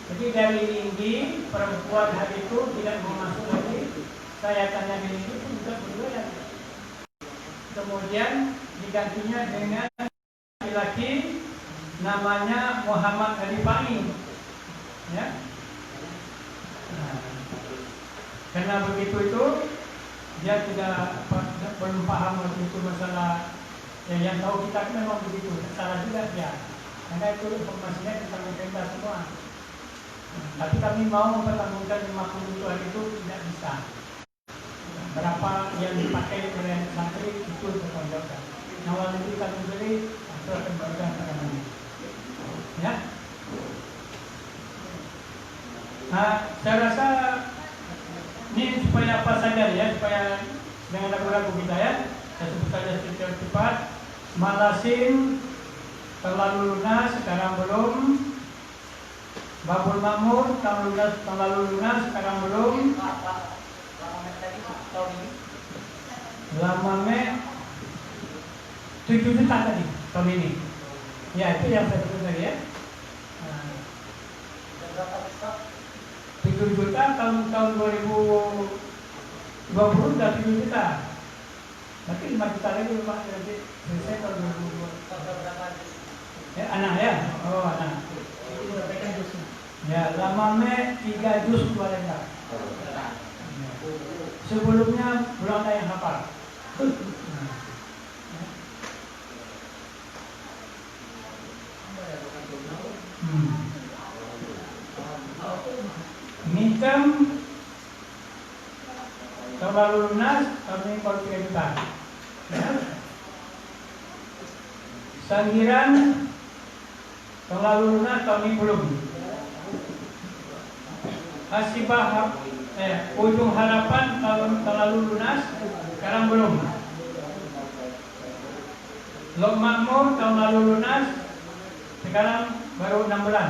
Jadi dari Linggi, perempuan hari itu tidak mau masuk lagi. Saya tanya di Linggi itu juga berdoa. Kemudian digantinya dengan laki-laki namanya Muhammad Ali Paing, ya. Nah, karena begitu itu dia belum paham waktu itu masalah yang tahu kita memang begitu, salah juga dia, karena itu informasinya tentang pemerintah semua. Tapi kami mau mempertanggungjawabkan 50 Tuhan itu tidak bisa. Berapa yang dipakai oleh santri itu bertanggungjawabkan. Nah, nanti kami beli itu akan berikan pada kami. Ya. Nah, saya rasa ini supaya apa saja ya, supaya dengan ragu-ragu kita ya. Saya sebut saja secara cepat. Malasin terlalu lunas, sekarang belum. Babul Makmur terlalu lunas, sekarang belum. Lamame 7 juta tadi tahun ini. Ya, itu yang saya sebut tadi ya. 7 juta tahun 2020 sudah 7 juta. Berarti 5 juta lagi Pak, nanti selesai tahun 2020. Ya, anak ya? Oh, anak. Ya, lamame 3 juz keluarga. Sebelumnya belum ada yang hafal. Mikam terlalu lunas, kami baru 3 juta. Ya. Sangiran terlalu lunas, tahun ini belum. Hasibah ujung harapan terlalu lunas, sekarang belum. Lok Makmur tahun lalu lunas, sekarang baru 6 bulan,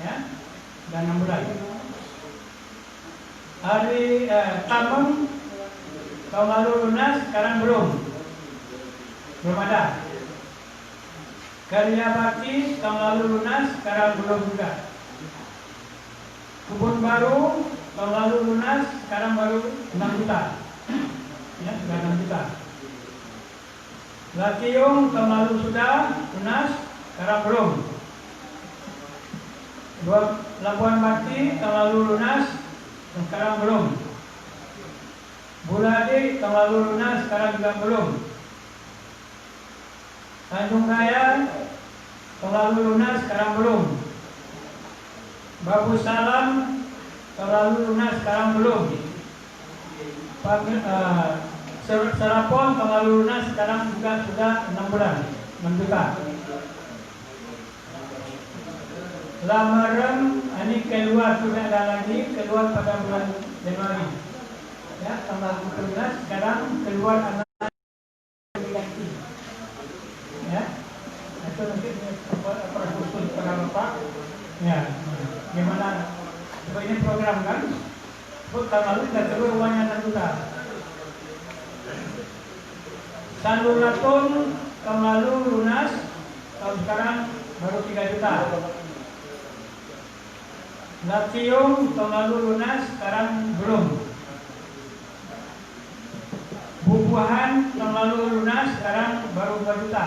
ya, dan 6 bulan. Hari Tameng tahun lalu lunas, sekarang belum ada. Karya Bakti tahun lalu lunas, sekarang belum juga. Kebun Baru tahun lalu lunas, sekarang baru 6 juta. Ya, sudah 6 juta. Latiung tahun lalu sudah lunas, sekarang belum. Labuan Bakti tahun lalu lunas, sekarang belum. Buladi tahun lalu lunas, sekarang juga belum. Tanjung Raya tahun lalu lunas, sekarang belum. Babu Salam tahun lalu lunas, sekarang belum. Serapon tahun lalu lunas, sekarang juga sudah 6 bulan, 6 juta. Lamaran ini keluar, sudah ada lagi, keluar pada bulan Januari. Ya, tanggal 14, sekarang keluar anak diganti. Ya, itu nanti khusus pada Bapak. Ya, gimana? Ini program kan? Tahun lalu sudah keluar uangnya 6 juta. Saluratun tahun lalu lunas, tahun sekarang baru 3 juta. Latium tahun lalu lunas, sekarang belum. Bubuhan tahun lalu lunas, sekarang baru 2 juta.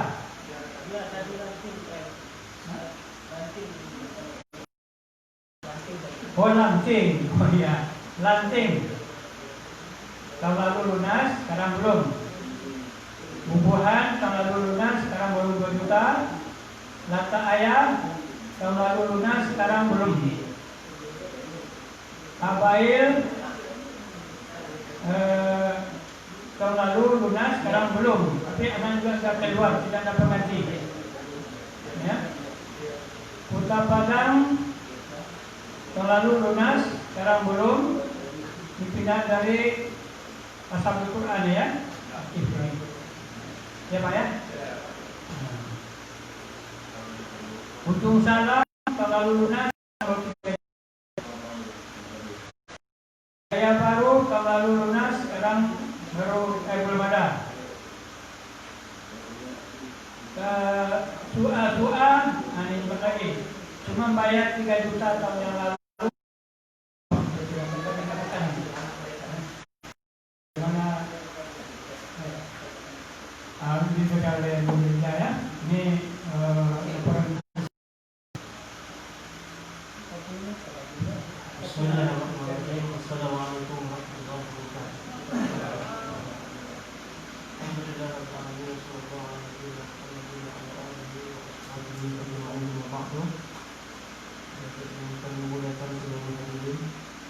Oh, lanting. Oh iya, lanting. tahun lalu lunas, sekarang belum. Bubuhan tahun lalu lunas, sekarang baru 2 juta. Lata ayam tahun lalu lunas, sekarang belum. Abail tahun lalu lunas, sekarang belum. Tapi anak juga sudah keluar, tidak dapat mati. Ya. Putra Padang tahun lalu lunas, sekarang belum. Dipindah dari Ashabul Quran ya. Ya Pak ya. Untung salam tahun lalu lunas, Jaya Baru tahun lalu lunas, sekarang baru belum ada. Doa, ini cepat lagi. Cuma bayar 3 juta tahun yang lalu. Mana? Ini sudah ada yang berbeda ya. Ini laporan. Bismillahirrahmanirrahim. Assalamualaikum warahmatullahi wabarakatuh. Alhamdulillah rabbil alamin. Sallallahu alaihi wa sallam. Kami menggunakan seluruh hadirin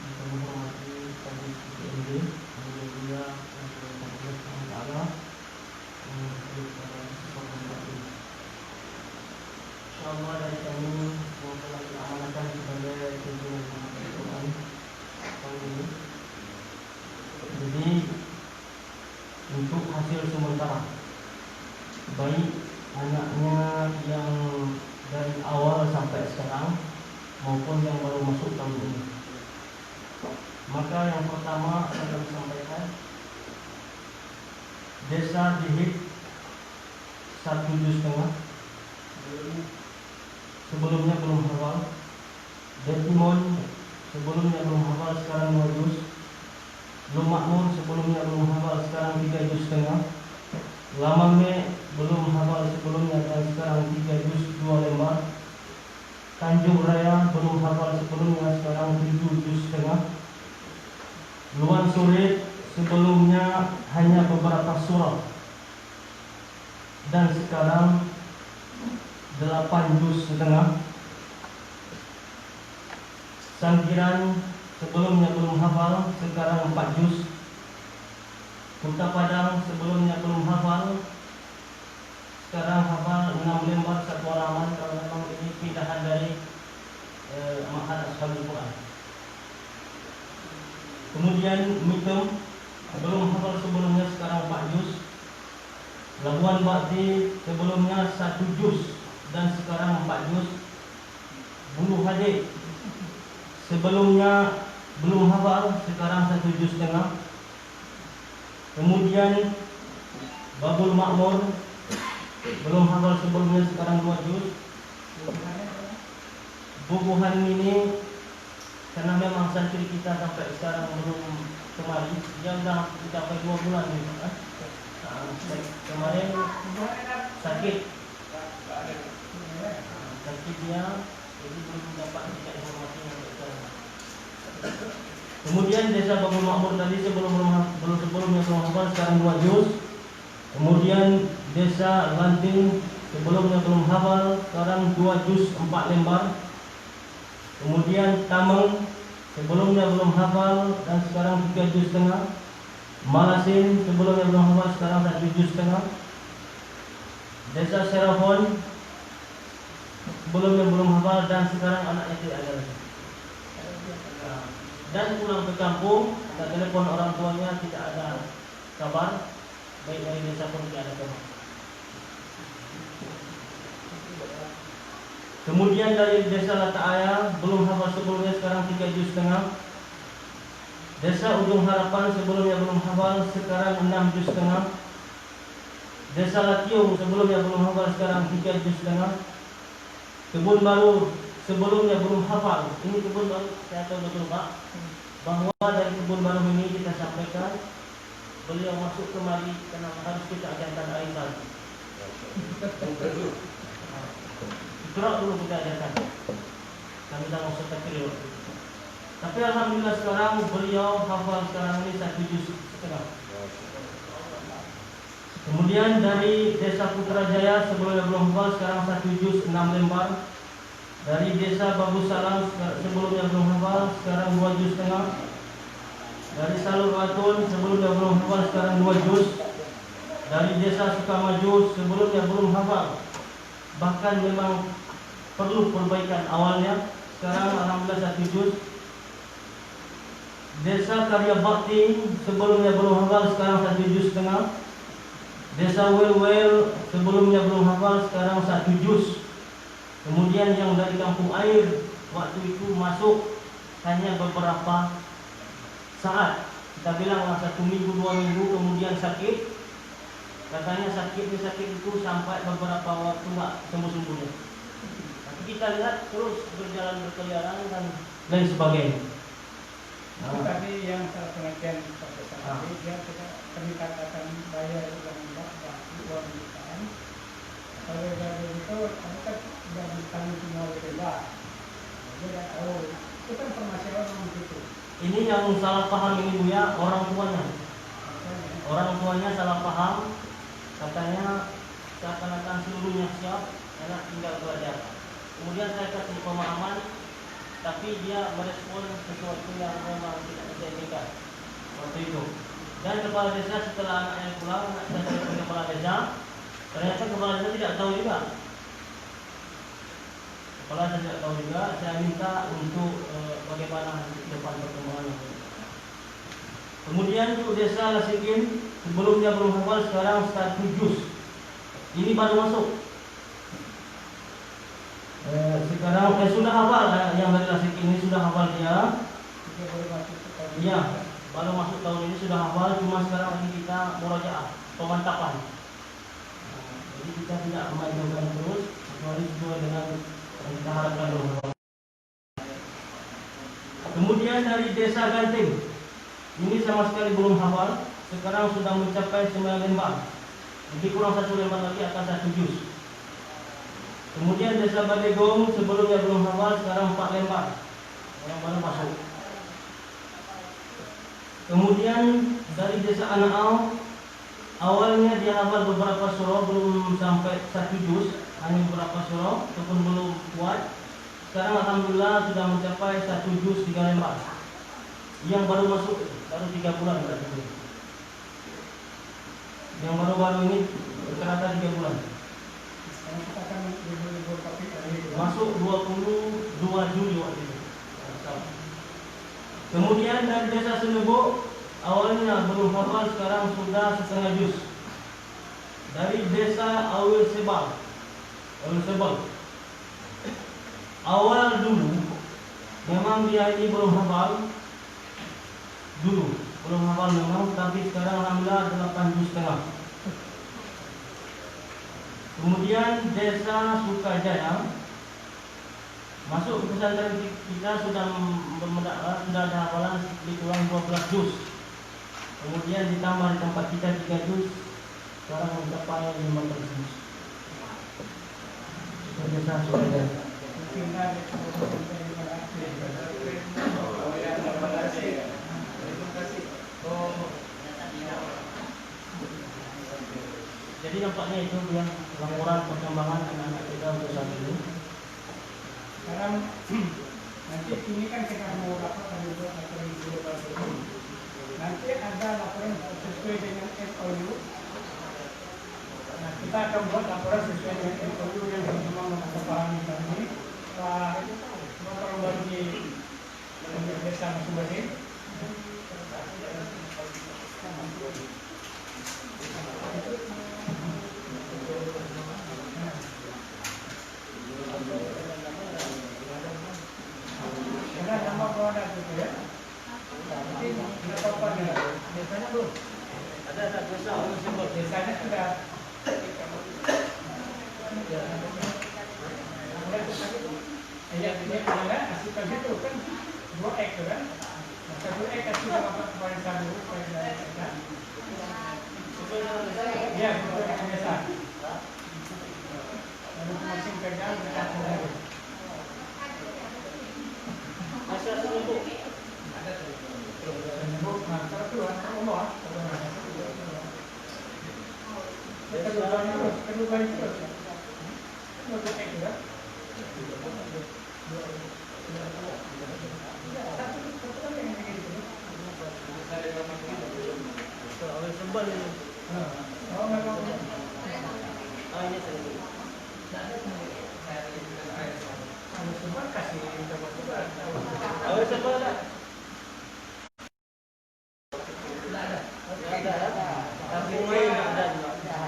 untuk menghormati Kadis PPMD, Alhamdulillah Allah Taala. Insyaallah dari kami telah diamanahkan sebagai pimpinan Al-Quran tahun ini. Jadi untuk hasil sementara, baik anaknya yang dari awal sampai sekarang maupun yang baru masuk tahun ini, maka yang pertama akan kami sampaikan, desa Dihik 1,5 juz, sebelumnya belum hafal. Detimon sebelumnya belum hafal, sekarang 2 juz. Lumakmur sebelumnya belum hafal, sekarang 3,5 juz. Lamame belum hafal sebelumnya dan sekarang 3 juz 2 lembar. Tanjung Raya belum hafal sebelumnya, sekarang 7 juz setengah. Luan Surit sebelumnya hanya beberapa surah dan sekarang 8 juz setengah. Sangkiran sebelumnya belum hafal, sekarang 4 juz. Kota Padang sebelumnya belum hafal, sekarang hafal 6 lembar 1 halaman, kalau memang ini pindahan dari Ma'had Ashabul Quran. Kemudian Mitem belum hafal sebelumnya, sekarang 4 juz. Labuan Bakti sebelumnya 1 juz dan sekarang 4 juz. Bulu Hadid sebelumnya belum hafal, sekarang 1 juz setengah. Kemudian Babul Makmur belum hafal sebelumnya, sekarang 2 juz. Bubuhan ini karena memang santri kita sampai sekarang belum kemari, dia sudah mencapai 2 bulan ini. Kemarin sakit dia, jadi belum dapat kita informasinya sampai sekarang. Kemudian desa Babul Makmur tadi sebelumnya belum hafal, sekarang 2 juz. Kemudian desa Lanting sebelumnya belum hafal, sekarang 2 juz 4 lembar. Kemudian Tameng sebelumnya belum hafal dan sekarang 3 juz setengah. Malasin sebelumnya belum hafal, sekarang 1 juz setengah. Desa Serahon sebelumnya belum hafal dan sekarang anaknya tidak ada lagi. Dan pulang ke kampung, tak telepon orang tuanya, tidak ada kabar. Baik dari desa pun tidak ada kabar. Kemudian dari desa Lata'aya belum hafal sebelumnya, sekarang 3 juz setengah. Desa Ujung Harapan sebelumnya belum hafal, sekarang 6 juz setengah. Desa Latiung sebelumnya belum hafal, sekarang 3 juz setengah. Kebun Baru sebelumnya belum hafal. Ini Kebun Baru, saya tahu betul Pak, bahwa dari Kebun Baru ini kita sampaikan beliau masuk kemari karena harus kita ajarkan Aisyah. Iqra dulu kita ajarkan. Kami dah mau takrir. Tapi alhamdulillah sekarang beliau hafal sekarang ini 1 juz setengah. Kemudian dari Desa Putrajaya sebelumnya belum hafal sekarang 1 juz 6 lembar. Dari Desa Babu Salam sebelumnya belum hafal sekarang 2 juz setengah. Dari Salur Atun sebelumnya belum hafal sekarang 2 juz. Dari Desa Sukamaju sebelumnya belum hafal, bahkan memang perlu perbaikan awalnya, sekarang alhamdulillah 1 juz. Desa Karya Bakti sebelumnya belum hafal sekarang 1 juz setengah. Desa Wel sebelumnya belum hafal sekarang 1 juz. Kemudian yang dari Kampung Air waktu itu masuk hanya beberapa saat. Kita bilang 1 minggu 2 minggu, kemudian sakit. Katanya sakit itu sampai beberapa waktu nggak sembuh-sembuhnya. Tapi kita lihat terus berjalan berkeliaran dan lain sebagainya. Itu tadi yang salah pengertian pada saat ini dia peningkat akan bayar uang jutaan. Kalau dari itu kan sudah ditanggung semua oleh bank. Dia tidak tahu. Itu kan informasi orang begitu. Ini yang salah paham ini Bu ya, orang tuanya. Orang tuanya salah paham. Katanya seakan-akan seluruhnya siap, enak tinggal belajar. Kemudian saya kasih pemahaman, tapi dia merespon sesuatu yang memang tidak diinginkan waktu itu. Dan kepala desa setelah anaknya pulang, saya telepon kepala desa, ternyata kepala desa tidak tahu juga. Kepala desa tidak tahu juga. Saya minta untuk bagaimana depan perkembangan. Kemudian untuk Desa Lasikin sebelumnya belum hafal sekarang 1 juz. Ini baru masuk. Sekarang sudah hafal yang dari Lasikin ini sudah hafal dia. Iya, baru masuk tahun ini sudah hafal. Cuma sekarang lagi kita murojaah, pemantapan. Jadi kita tidak memajukan terus kecuali sesuai dengan yang kita harapkan dulu. Kemudian dari Desa Ganting. Ini sama sekali belum hafal, sekarang sudah mencapai 9 lembar. Lebih kurang 1 lembar lagi akan 1 juz. Kemudian Desa Badegong sebelumnya belum hafal, sekarang 4 lembar yang baru masuk. Kemudian dari Desa Anaau, awalnya dia hafal beberapa surah, belum sampai 1 juz, hanya beberapa surah, ataupun belum kuat. Sekarang alhamdulillah sudah mencapai 1 juz 3 lembar. Yang baru masuk baru 3 bulan berarti. Yang baru-baru ini rata-rata 3 bulan. Sekarang kita akan libur topik tadi. Masuk 22 Juli waktu itu. Kemudian dari Desa Senebo awalnya belum hafal, sekarang sudah setengah juz. Dari Desa Awil Sebal, awal dulu memang dia ini belum hafal. Dulu belum hafal memang, tapi sekarang alhamdulillah 8 juz setengah. Kemudian Desa Sukajaya masuk ke pesantren kita sudah ada hafalan di kurang 12 juz. Kemudian ditambah di tempat kita 3 juz, sekarang mencapai 15 juz. Itu Desa Sukajaya. Jadi nampaknya itu yang laporan perkembangan anak-anak kita untuk saat ini. Sekarang nanti ini kan kita mau laporan untuk laporan global itu. Nanti ada laporan sesuai dengan MOU. Nah, kita akan buat laporan sesuai dengan MOU yang teman-teman pahami tadi. Kalau baru di desa masing-masing. Karena nama produk itu ya. Jadi berapa dia? Biasanya belum. Ada desa simbol desanya sudah. Ya, ini ada asisten itu kan 2 ek kan. 1 ek kasih berapa kemarin dulu supaya kita. Ya, betul desa. Lalu masing kerjaan mereka sendiri. Desa Senebo. Ada Senebo, nah, satu umur. Oleh sebal ini. Ini saya. Oleh sebal tak? Tapi ini ada juga.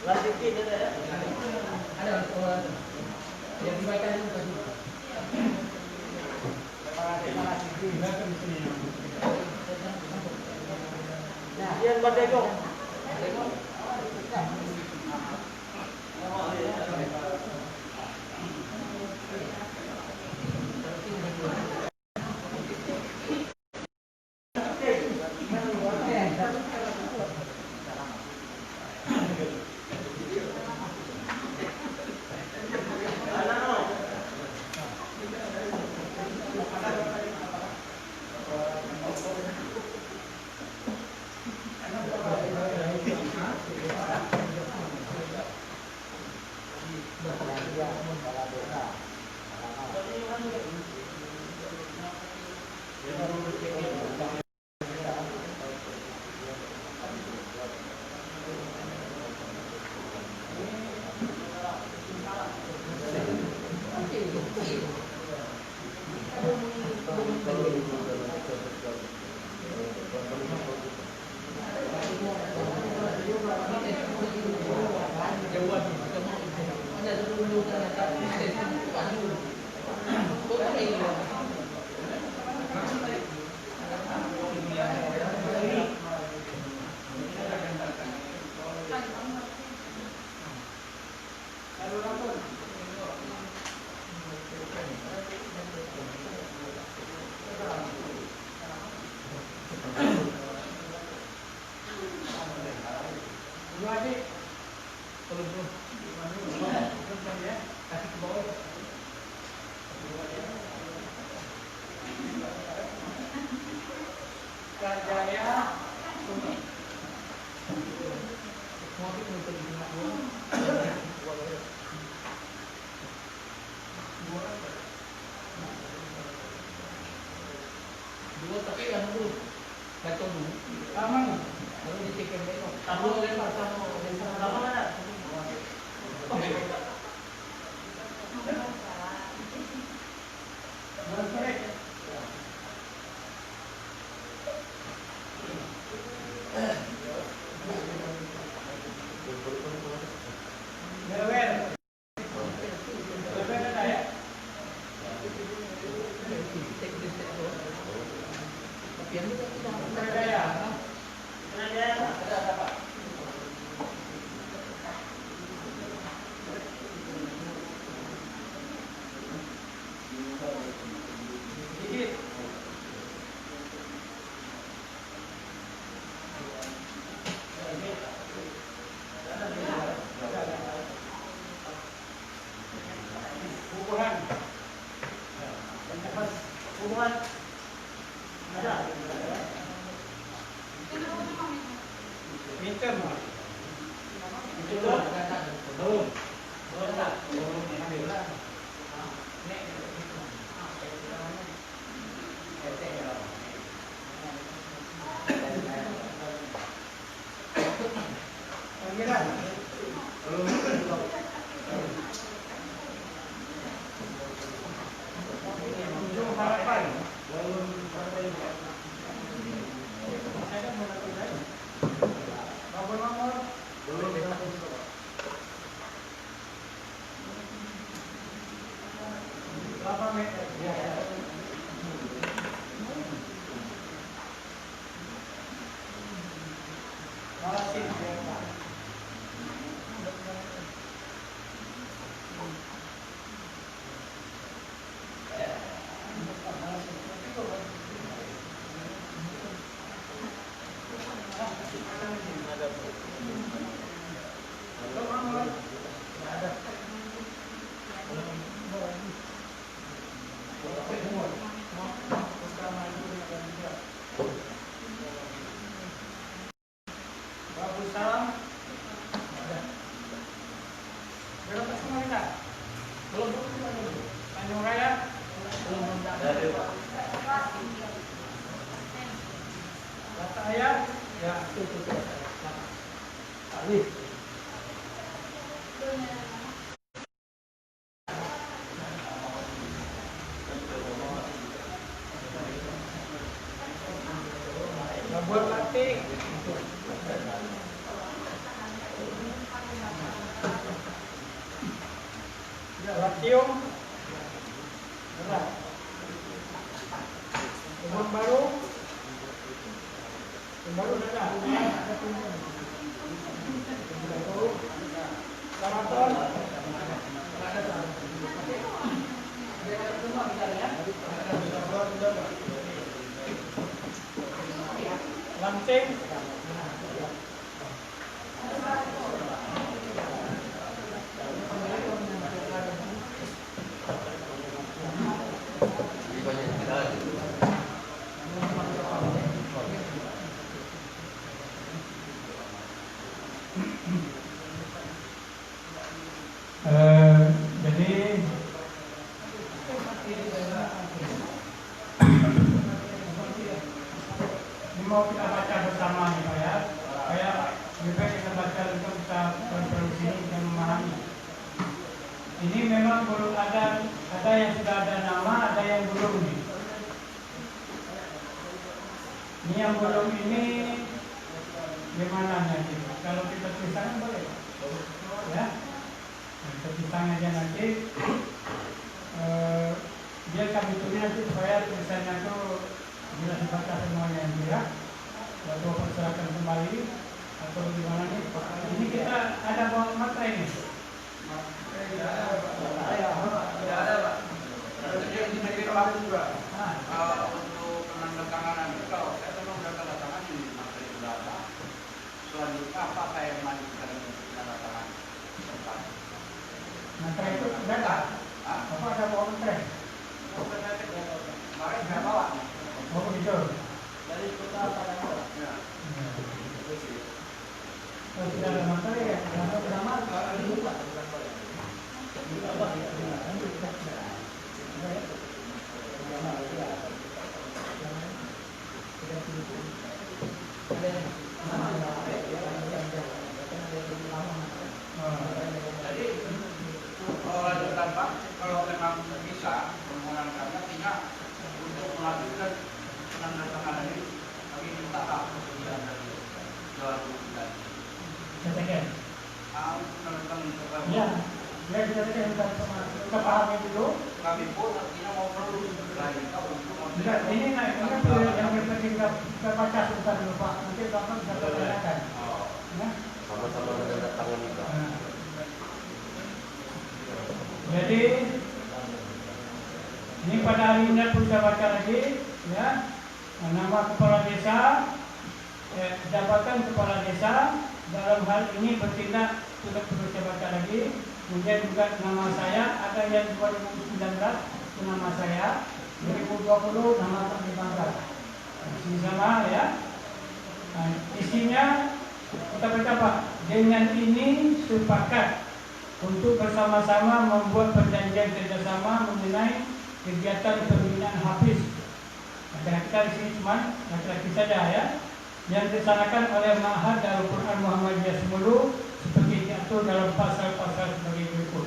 Lagi sedikit ada ya? Ada yang dibaca itu tadi. Yan Batego. Dua tapi yang dulu baca dulu. Aman. Lalu dicekkan dulu. Tahu lempar sama Lama mana? Hubungan ada. Pinter mah. Belum. Cium. Berat. Yang baru. Yang baru ada. Karaton. Lancing. Jadi ini mau kita baca bersama nih Pak ya. Kayak lebih baik kita baca untuk kita berproduksi dan memahami. Ini memang belum ada yang sudah ada nama, ada yang belum nih. Ini yang belum ini gimana nanti? Kalau kita tulisan boleh, ya? Kita tulisan aja nanti. Biar kami tulis nanti supaya tulisannya itu bila dibaca semuanya yang tidak, lalu persilakan kembali atau gimana nih? Ini kita ada bawa mata ini. Tidak ada Pak. Ini materi juga. Untuk penandatanganan itu kalau saya memang sudah tanda tangan di materi berapa. Selanjutnya apa yang melanjutkan tanda tangan tempat? Materi itu sudah tak? Apa ada bawa materi? Kemarin saya bawa. Oh begitu. Dari kota Padang. Ya. Kalau tidak ada materi ya, kalau bersama ada lupa. Jadi kalau lanjutan Pak, kalau memang bisa mengurangannya tinggal untuk melanjutkan penandatanganan ini kami minta Pak kemudian dari Jawa Timur. Katakan. Ya, ya kita pahami dulu. Kami pun artinya mau perlu kita untuk. Enggak, ini yang penting kita baca sebentar dulu Pak. Nanti Bapak bisa tanyakan. Ya. Sama-sama dengan tangan kita. Jadi ini pada hari ini pun saya baca lagi, ya. Nama kepala desa, jabatan kepala desa dalam hal ini bertindak sudah perlu saya baca lagi. Kemudian juga nama saya ada yang 2019 nama saya, 2020 nama Pak Bangrat. Ini sama ya. Nah, isinya kita baca Pak. Dengan ini sepakat untuk bersama-sama membuat perjanjian kerjasama mengenai kegiatan pembinaan hafiz. Kita di sini cuma laki-laki saja ya, yang dilaksanakan oleh Ma'had Darul Quran Muhammadiyah Semulu seperti diatur dalam pasal-pasal sebagai berikut.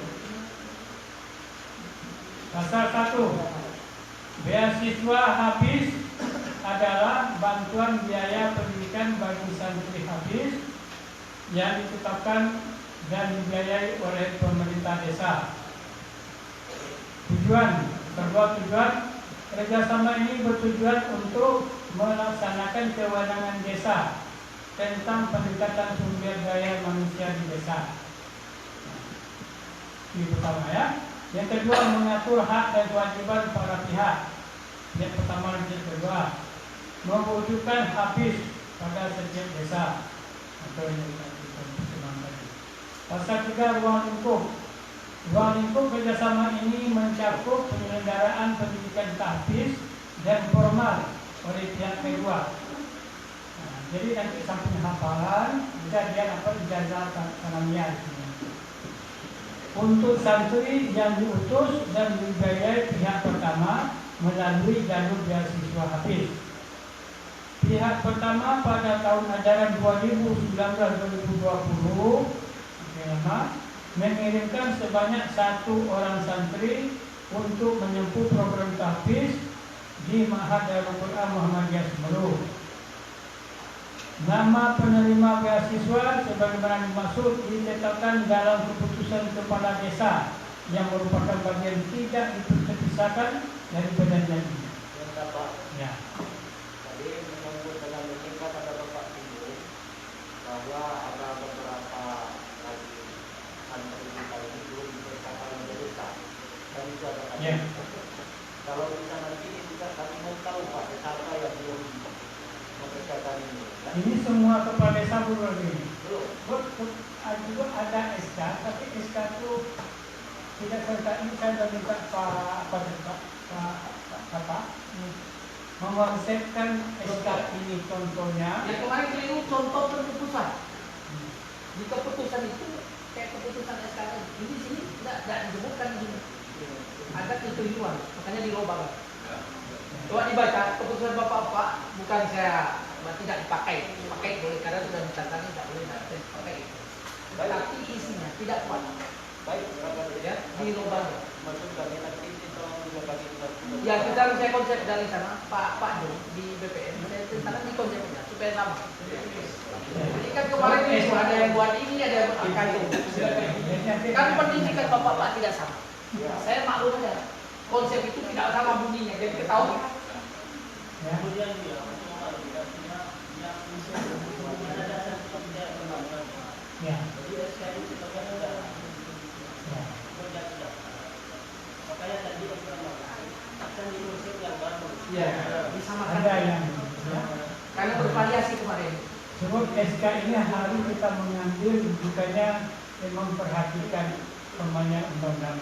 Pasal 1. Beasiswa hafiz adalah bantuan biaya pendidikan bagi santri hafiz yang ditetapkan dan dibiayai oleh pemerintah desa. Tujuan kerjasama ini bertujuan untuk melaksanakan kewenangan desa tentang peningkatan sumber daya manusia di desa. Ini pertama ya. Yang kedua, mengatur hak dan kewajiban para pihak. Yang pertama dan yang kedua, mewujudkan hafiz pada setiap desa. Atau yang Pasal 3, ruang lingkup. Ruang lingkup kerjasama ini mencakup penyelenggaraan pendidikan tahfiz dan formal oleh pihak kedua. Nah, jadi nanti samping hafalan, bisa dia dapat ijazah sanawiyah. Untuk santri yang diutus dan dibiayai pihak pertama melalui jalur beasiswa hafiz. Pihak pertama pada tahun ajaran 2019-2020 mengirimkan sebanyak 1 orang santri untuk menempuh program tahfiz di Ma'had Darul Quran Muhammadiyah Semulu. Nama penerima beasiswa sebagaimana dimaksud ditetapkan dalam keputusan kepala desa yang merupakan bagian tidak terpisahkan dari badan daging. Ya. Jadi menyambut dengan menyingkat ada Bapak Timbul bahwa ada beberapa lagi santri kita ini belum berkata menjadi sah dan itu ada kata. Kalau bisa nanti juga kami mau tahu Pak siapa yang belum mengerjakan ini. Ya? Ini semua kepala desa belum ini. Belum. Juga ada SK, tapi SK itu tidak serta ini saya minta Pak mengkonsepkan SK ini contohnya. Yang kemarin keliru contoh keputusan. Di keputusan itu kayak keputusan SK ini sini tidak disebutkan di sini. Ada kekeliruan, makanya dirubah. Coba dibaca keputusan Bapak-bapak, bukan saya tidak dipakai boleh karena sudah ditandatangani tidak boleh dipakai. Tapi isinya tidak kuat. Baik, ya, dirubah. Maksud kami nanti kita bagi ya kita saya konsep dari sana Pak Jo di BPN saya tentang di konsepnya supaya sama. Jadi kan kemarin itu ada yang buat ini ada yang akan itu. Kan pendidikan Bapak tidak sama. Saya maklum aja konsep itu tidak sama bunyinya jadi ketahui. Kemudian Ya. jadi SKI itu sebenarnya makanya tadi akan di konsep yang baru. Ya, disamakan. Ada yang Karena bervariasi kemarin. sebab SK ini harus kita mengambil bukannya memperhatikan pemainnya undang-undang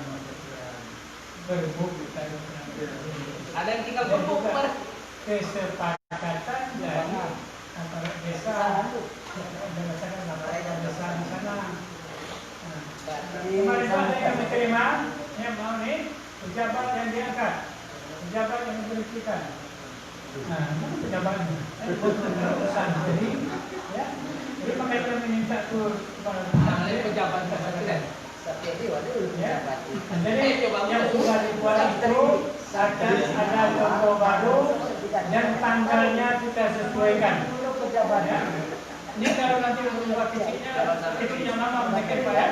berbuk kita Ada yang tinggal berbuk kemarin. Kesepakatan dari antara desa berdasarkan laporan desa di sana. Kemarin ada yang diterima, yang mau nih pejabat yang diangkat, pejabat yang diberhentikan. Nah, mana pejabatnya? Urusan jadi, ya. Jadi makanya kami minta tur kepada Pejabat presiden. ya. Jadi yang sudah dibuat itu akan ada contoh baru dan tanggalnya kita sesuaikan. Ya. Ini kalau nanti membuat titik yang lama mungkin Pak ya.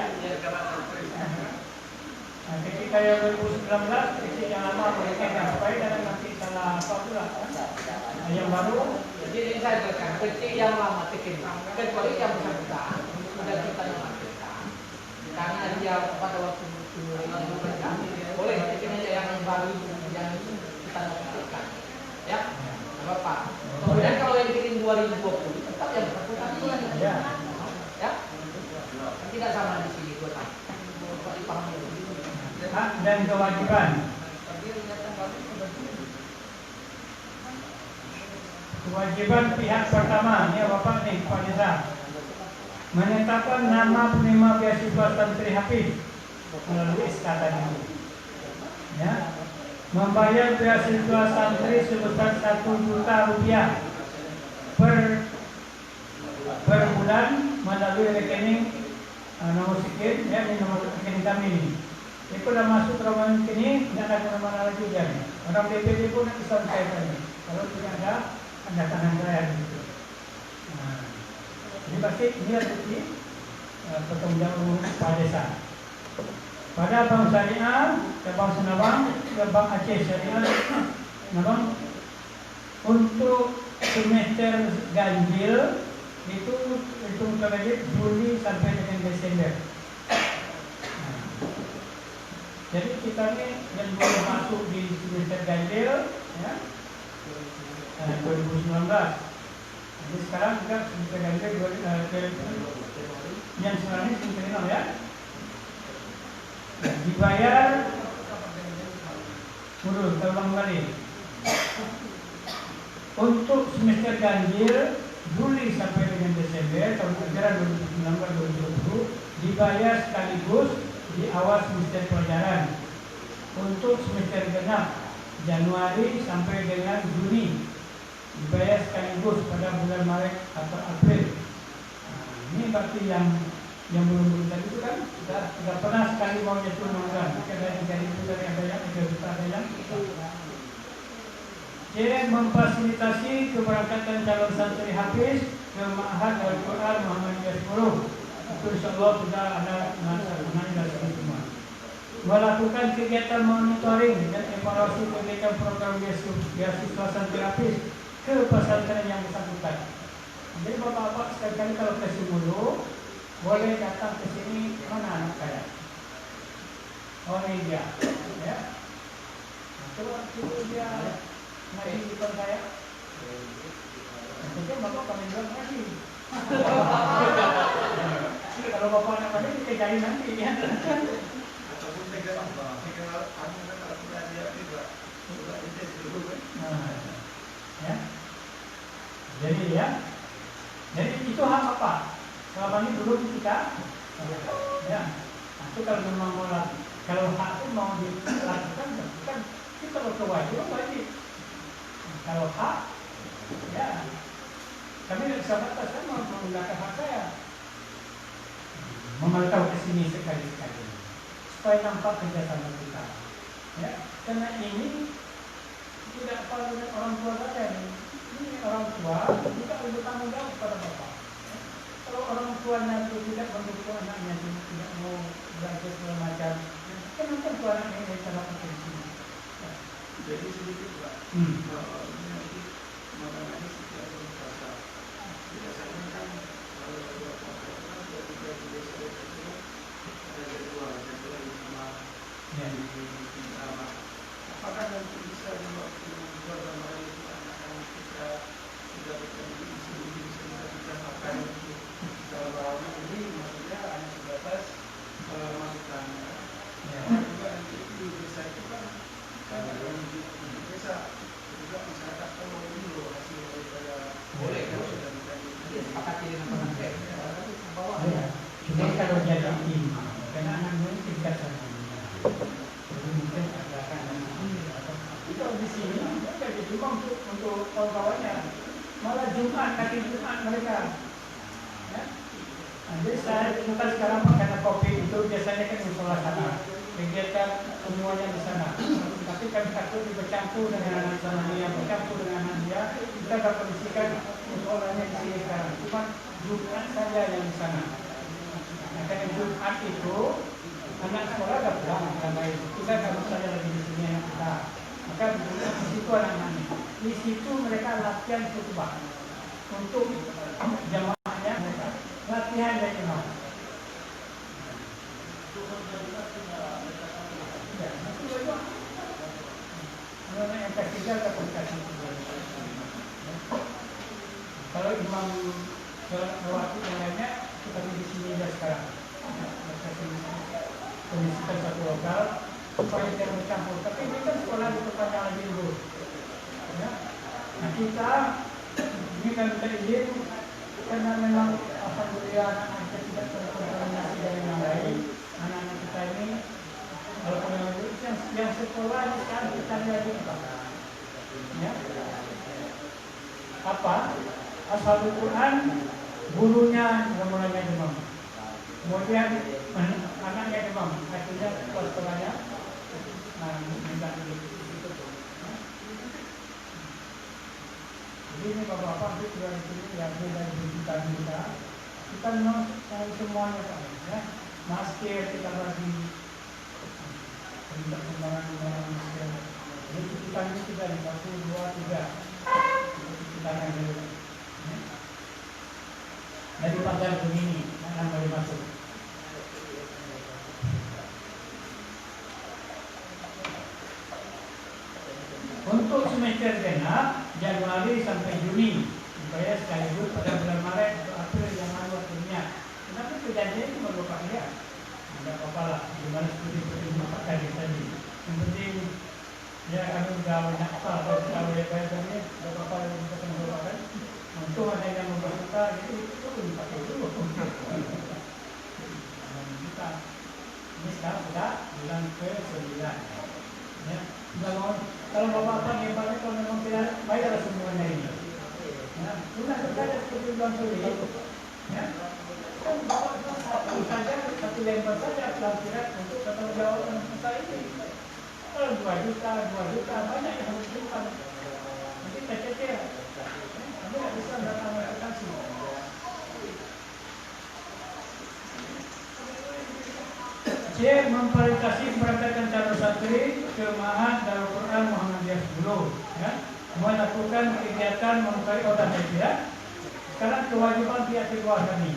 Nah, titik kayak 2019 titik yang lama mungkin supaya dan nanti salah apa pula. Nah, yang baru Jadi ini saya jelaskan titik yang lama titik kecuali yang bersangkutan sudah kita nonaktifkan. Karena dia pada waktu boleh titiknya yang baru yang kita nonaktifkan. Ya, Bapak. Kemudian kalau yang bikin 2020 tetap yang bersangkutan itu lagi. ya. Ya, tidak sama di sini 2 tahun. Bapak dipahami dulu. Hak dan kewajiban. Kewajiban pihak pertama, ya Bapak nih Pak Desa, menetapkan nama penerima beasiswa santri hafiz melalui SK tadi. Ya, membayar beasiswa santri sebesar 1 juta rupiah per bulan melalui rekening nomor sekian, ya ini nomor rekening kami ini. Itu sudah masuk rombongan ini, tidak ada kemana-mana lagi dia. Orang BPD pun nanti saya tanya. Kalau tidak ada, anda tangan saya gitu. Nah, ini pasti ini harus di pertanggungjawab Pak Desa. Pada Bank Syariah, Bank Senabang, Bank Aceh Syariah, Senabang, untuk semester ganjil itu hitung kredit Juli sampai dengan Desember. Jadi kita ini yang baru masuk di semester ganjil, ya, 2019. Jadi sekarang kita semester ganjil yang sekarang ini semester 6 ya. Dibayar, terulang kali. Untuk semester ganjil Juli sampai dengan Desember tahun ajaran 2019-2020 dibayar sekaligus di awal semester pelajaran. Untuk semester genap Januari sampai dengan Juni dibayar sekaligus pada bulan Maret atau April. Nah, ini berarti yang belum tadi itu kan sudah pernah sekali mau jatuh bulan. Kita dari itu dari ada yang ada yang jadi memfasilitasi keberangkatan calon santri hafiz ke Ma'had Al-Quran Muhammadiyah 10. Itu insyaallah sudah ada masa menanggal semua. melakukan kegiatan monitoring dan evaluasi kegiatan program beasiswa terapis ke pesantren yang bersangkutan. Jadi bapak-bapak sekali-kali kalau ke Sumulu boleh datang ke sini. Mana anak saya? Oh ini dia, ya. Nah, kalau dia ngaji di depan saya, mungkin bapak kami bilang ngaji. Kalau bapak anak kami kita cari nanti ya. Ataupun saya kenal kamu kan kalau punya dia juga intens dulu kan. Nah, ya. Jadi itu hak apa? Selama ini belum kita, ya. Nah, itu kalau memang mau kalau hak itu mau dilakukan, kan itu kalau kewajiban wajib. Kalau hak, ya. Kami tidak bisa batas kan mau menggunakan hak saya. Memantau ke sini sekali-sekali supaya nampak kerjasama kita. Ya, karena ini tidak pada orang tua saja. Ini orang tua juga bertanggung jawab pada bapak. Ya. Kalau orang tuanya itu tidak mendukung anaknya, tidak mau belajar segala macam, kenapa tuh anaknya ini cara pakai di sini? Ya. Jadi sedikit Pak. Makanya ini setiap puasa. Biasanya kan kalau dua puasa itu kan ketika di desa itu ada jadwal sama di sama. Apakah nanti bisa di waktu bulan Ramadan itu anak-anak kita sudah bertemu di sini bisa kita makan kalau ini maksudnya hanya sebatas masukan. Juga nanti di desa itu kan di desa juga masyarakat tahu ini loh hasil daripada Boleh, kalau boleh. sudah bukan Iya, sepakati dengan penasihat. Tapi bawah Ya. Cuma kalau jadi imam, karena anaknya ini tingkat sama. Jadi mungkin akan itu di sini jadi imam untuk kawan-kawannya. Malah Jumat, kaki Jumat mereka. Ya. Nah, jadi saya bukan sekarang karena COVID itu biasanya kan musola sana, kegiatan semuanya di sana. Tapi kami takut bercampur dengan anak sana yang bercampur dengan anak dia, kita akan kondisikan musolanya di sini sekarang. Cuma Jumat saja yang di sana. Nah, karena Jumat itu anak sekolah sudah pulang ramai. Kita kalau saja lagi di sini anak kita, maka di situ anak-anaknya. Di situ mereka latihan khutbah untuk jamaahnya mereka. Latihan dari imam. Ya, nanti juga. Kalau yang ketiga kita komunikasi. Kalau imam lewati yang lainnya, kita di sini aja sekarang. Kondisikan satu lokal supaya tidak bercampur. Tapi ini kan sekolah diperpanjang lagi dulu. Ya. Nah kita ini kan kita izin karena memang alhamdulillah anak-anak kita tidak terkontaminasi dari yang lain. Anak-anak kita ini walaupun yang sekolah ini sekarang kita lihat apa? Ya. Apa? Ashabul Quran gurunya mulanya demam. Kemudian anaknya demam, akhirnya sekolahnya minta begitu. Jadi ini bapak-bapak itu sudah di sini ya dari berjuta-juta. Kita memang semuanya Pak, ya. Masker kita bagi, perintah pembarangan masker. Jadi kita ini sudah di 1, 2, 3. Kita akan dulu. Dari pagar begini, akan boleh masuk. Untuk semester genap Januari sampai Juni, supaya sekaligus pada bulan Maret atau April yang lalu akhirnya. Kenapa perjanjian itu merupakan dia? Tidak apa-apa lah, gimana seperti Bapak tadi. Yang penting ya kami sudah banyak apa kalau dia bayarnya tidak apa-apa yang kita merupakan. Untuk ada yang membuka itu dipakai dulu. Kita ini sekarang sudah bulan ke-9. Ya, kalau bapak-bapak hebatnya kalau memang tidak bayar semuanya ini. Ya, sudah saja seperti bulan sulit. Ya, kan bapak satu saja, satu lembar saja pelajaran untuk bertanggung jawab usaha ini. Kalau 2 juta banyak yang harus dilakukan. Nanti kecil. Kamu tidak bisa datang aplikasi. C. Memfasilitasi keberangkatan calon santri ke Ma'had Darul Quran Muhammadiyah 10, ya. Melakukan kegiatan mencari otak ya. Sekarang kewajiban pihak kedua kami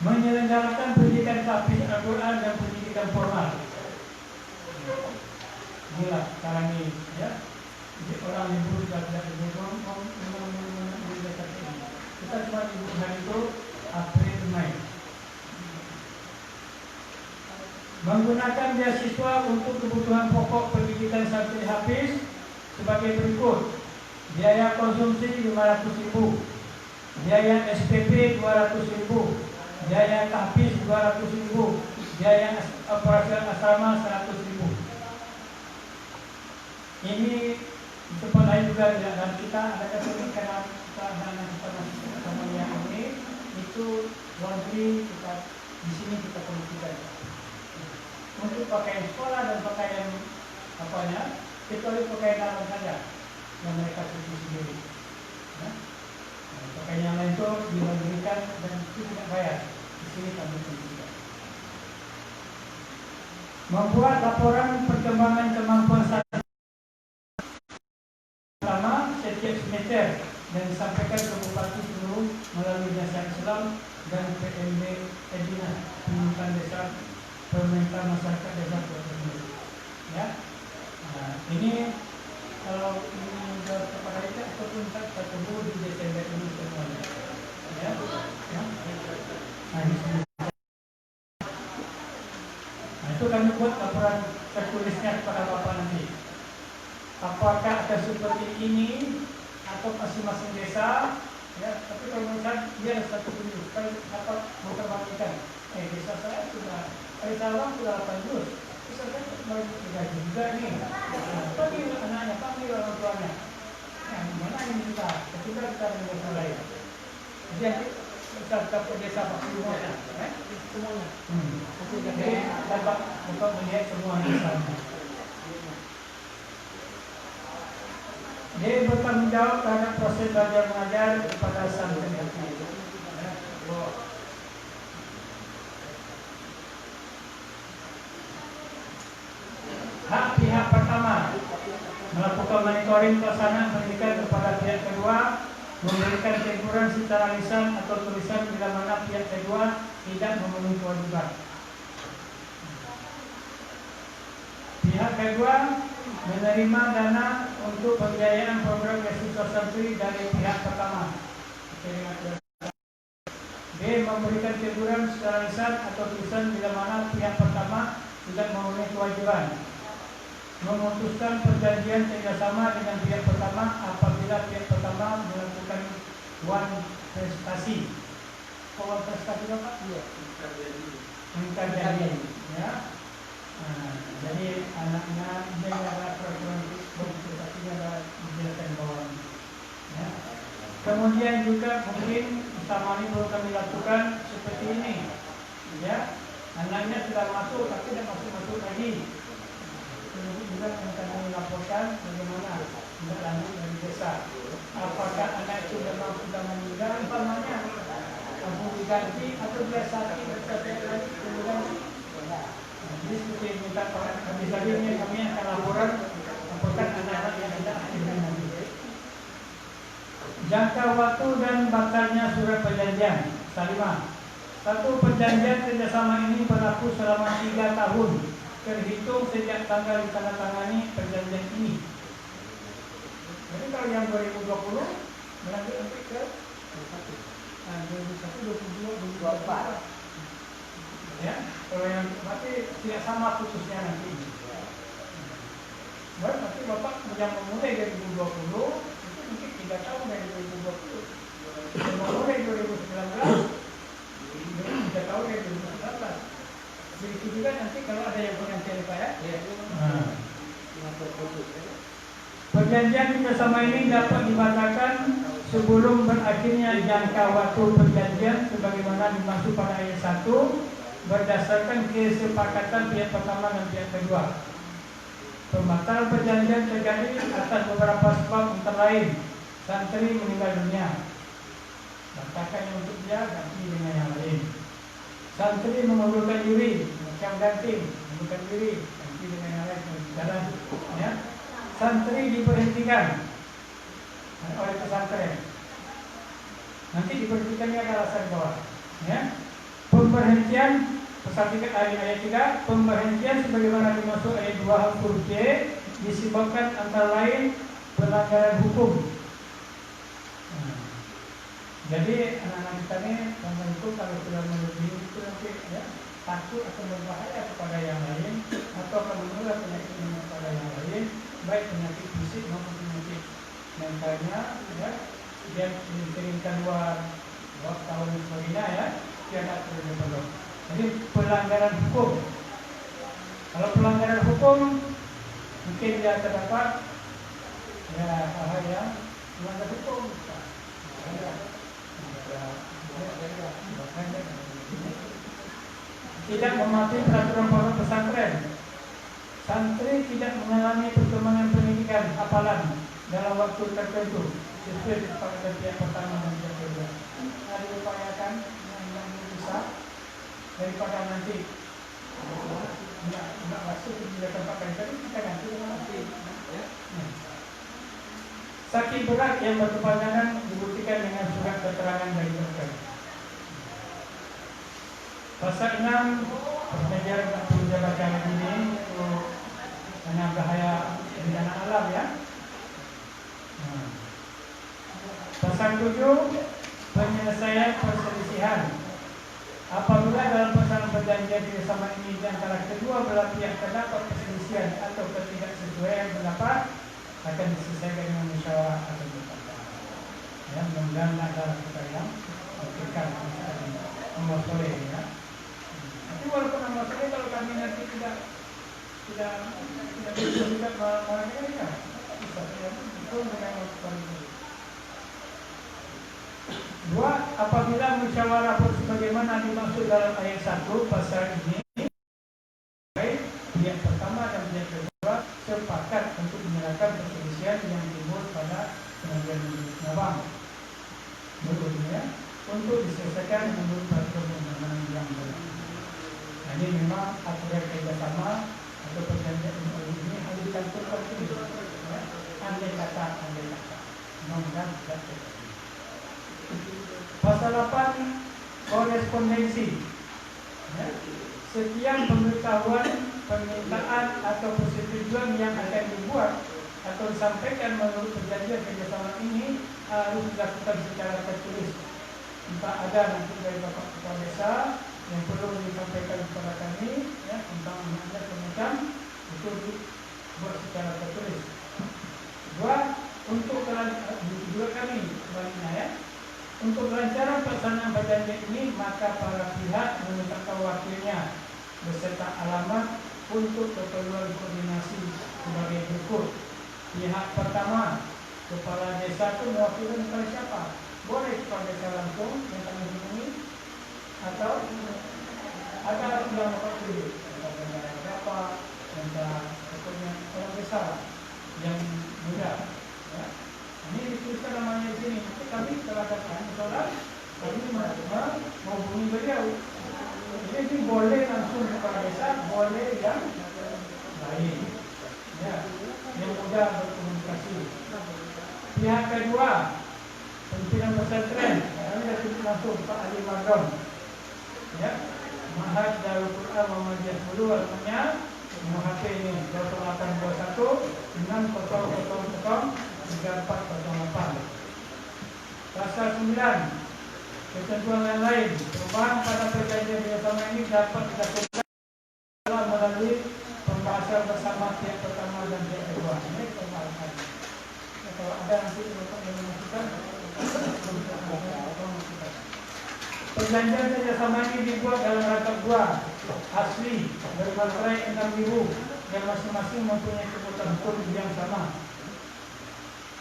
menyelenggarakan pendidikan tahfiz Al-Quran dan pendidikan formal. Inilah sekarang ini, ya. Jadi orang libur sudah tidak libur, kita cuma libur hari itu April Mei. Menggunakan beasiswa untuk kebutuhan pokok pendidikan santri hafiz sebagai berikut: biaya konsumsi 500.000, biaya SPP 200.000, biaya tahfiz 200.000, biaya operasional asrama 100.000. Ini tempat lain juga tidak, dan kita ada karena kita sama yang ini itu laundry kita di sini kita kondisikan untuk pakaian sekolah dan pakaian apanya, kecuali pakaian dalam saja yang mereka cuci sendiri. Ya. Nah, pakaian yang lain itu diberikan dan itu tidak bayar. Di sini kami kondisikan. Membuat laporan perkembangan kemampuan santri setiap semester dan disampaikan ke Bupati seluruh melalui Jasa Islam dan PMB Edina Pemerintahan Desa Pemerintah Masyarakat Desa Provinsi. Ya, nah, ini kalau ini kepada kita ataupun satu buku di Desember ini semuanya. Ya, ya. Nah, itu kami buat laporan tertulisnya kepada Bapak nanti. Apakah akan seperti ini atau masing-masing desa, ya, tapi kalau menurut dia ada satu tunjuk, kalau dapat memperbandingkan, desa saya sudah, Sarawak sudah 8 juz, desa saya baru 3 juga nih, panggil anaknya, panggil orang tuanya, mana yang kita, ketika kita di desa lain, jadi kita dapat desa pasti semuanya, semuanya, jadi dapat untuk melihat semua desanya. Dia bertanggung jawab terhadap proses belajar mengajar kepada santri. Hak pihak pertama melakukan monitoring pelaksanaan pendidikan kepada pihak kedua, memberikan teguran secara lisan atau tulisan bila mana pihak kedua tidak memenuhi kewajiban. Pihak kedua menerima dana untuk pembiayaan program beasiswa santri dari pihak pertama. B. Memberikan teguran secara lisan atau tulisan bila mana pihak pertama tidak memenuhi kewajiban. Memutuskan perjanjian kerjasama dengan pihak pertama apabila pihak pertama melakukan prestasi. Kalau prestasi apa? Iya. Ingkar janji. Ya. Nah, jadi anaknya dia ada peraturan prestasinya ada dijelaskan di bawah. Ya. Kemudian juga mungkin sama ini perlu kami lakukan seperti ini. Ya. Anaknya sudah masuk tapi tidak masuk lagi. Kemudian juga kami laporkan bagaimana tidak lanjut dari desa. Apakah anak itu memang sudah meninggal, umpamanya langsung diganti atau biasa lagi kemudian. Jadi seperti minta kami selanjutnya kami akan laporkan anak-anak yang tidak akhirnya nanti. Jangka waktu dan batalnya surat perjanjian. Salimah. Satu, perjanjian kerjasama ini berlaku selama 3 tahun terhitung sejak tanggal ditandatangani perjanjian ini. Jadi kalau yang 2020 berlanjut nanti ke 2021, 2022, 2024. Ya, kalau yang berarti tidak sama putusnya nanti. Baru nanti Bapak yang memulai dari 2020 itu mungkin 3 tahun dari 2020. Yang memulai 2019 3 tahun dari 2019. Begitu juga nanti kalau ada yang pengantian Pak ya. Perjanjian kerjasama ini dapat dibatalkan sebelum berakhirnya jangka waktu perjanjian sebagaimana dimaksud pada ayat 1 berdasarkan kesepakatan pihak pertama dan pihak kedua. Pembatalan perjanjian terjadi atas beberapa sebab antara lain santri meninggal dunia, batalkan yang untuk dia ganti dengan yang lain. Santri mengundurkan diri, macam ganting, mengundurkan diri, ganti dengan yang lain jalan. Ya. Santri diberhentikan oleh pesantren. Nanti diberhentikannya ke alasan bawah. Ya. Pemberhentian pesantren ayat 3, pemberhentian sebagaimana dimaksud ayat 2 huruf J disebabkan antara lain pelanggaran hukum. Jadi anak-anak kita ini itu kalau sudah melebihi itu nanti ya, takut akan berbahaya kepada yang lain atau akan menular penyakit kepada yang lain, baik penyakit fisik maupun penyakit mentalnya, ya, dia dikirimkan luar tahun dan sebagainya, ya, tidak perlu. Jadi pelanggaran hukum. Kalau pelanggaran hukum mungkin dia terdapat ya hal yang melanggar hukum. Tidak mematuhi peraturan pondok pesantren. Santri tidak mengalami perkembangan pendidikan hafalan dalam waktu tertentu sesuai dengan pihak pertama dan pihak kedua. Ada upayakan yang bisa daripada nanti tidak masuk di tempat lain tadi kita ganti nanti. Sakit berat yang berkepanjangan dibuktikan dengan surat keterangan dari dokter. Pasal 6 perjanjian yang perlu saya baca ini itu hanya bahaya bencana alam, ya. Pasal 7 penyelesaian perselisihan. Apabila dalam persoalan perjanjian kerjasama ini di antara kedua belah pihak terdapat perselisihan atau ketidaksesuaian pendapat, akan diselesaikan dengan musyawarah atau mufakat. Ya, mudah-mudahan ada kita yang berikan nomor sore, ya. Tapi walaupun nomor sore kalau kami nanti tidak bisa mengenai bisa ya, itu dengan itu. 2. Apabila musyawarah pun sebagaimana dimaksud dalam ayat 1 pasal ini, baik pihak pertama dan pihak kedua sepakat untuk menyerahkan perselisihan yang timbul pada pengadilan negeri Sabang berikutnya untuk diselesaikan menurut peraturan perundangan yang berlaku. Nah, ini memang aturan kerjasama atau perjanjian ini harus dicantumkan ini, ya. Andai kata, mudah-mudahan tidak terjadi. Pasal 8 korespondensi, ya. Setiap pemberitahuan, permintaan atau persetujuan yang akan dibuat atau disampaikan menurut perjanjian kerjasama ini harus dilakukan secara tertulis. Entah ada nanti dari Bapak Kepala Desa yang perlu disampaikan kepada kami, ya, tentang mengenai kemudian itu dibuat secara tertulis. 2. Untuk juga kami sebaliknya, ya. Untuk kelancaran pelaksanaan perjanjian ini, maka para pihak menetapkan wakilnya beserta alamat untuk keperluan koordinasi sebagai berikut. Pihak pertama, kepala desa itu mewakili kepada siapa? Boleh kepala desa langsung yang kami hubungi, atau ada yang mewakili berapa, dan pokoknya orang desa yang muda. Ya. Ini dituliskan namanya di sini. Nanti kami telah katakan, misalnya kami menghubungi beliau. Jadi boleh langsung kepala desa, boleh yang lain, ya, yang mudah berkomunikasi. Pihak kedua, pimpinan pesantren, kami dah langsung Pak Ali Magam, ya, Mahad Darul Quran Muhammadiyah Hulu, namanya nomor HP ini 0821 6000 3408. Pasal 9 ketentuan yang lain, perubahan pada perjanjian kerjasama ini dapat dilakukan melalui pembahasan bersama pihak pertama dan pihak kedua. Ini pembahasan. Ya, kalau ada nanti Bapak yang memasukkan, perjanjian kerjasama ini dibuat dalam rangka 2 asli bermaterai 6.000 yang masing-masing mempunyai kebutuhan hukum yang sama.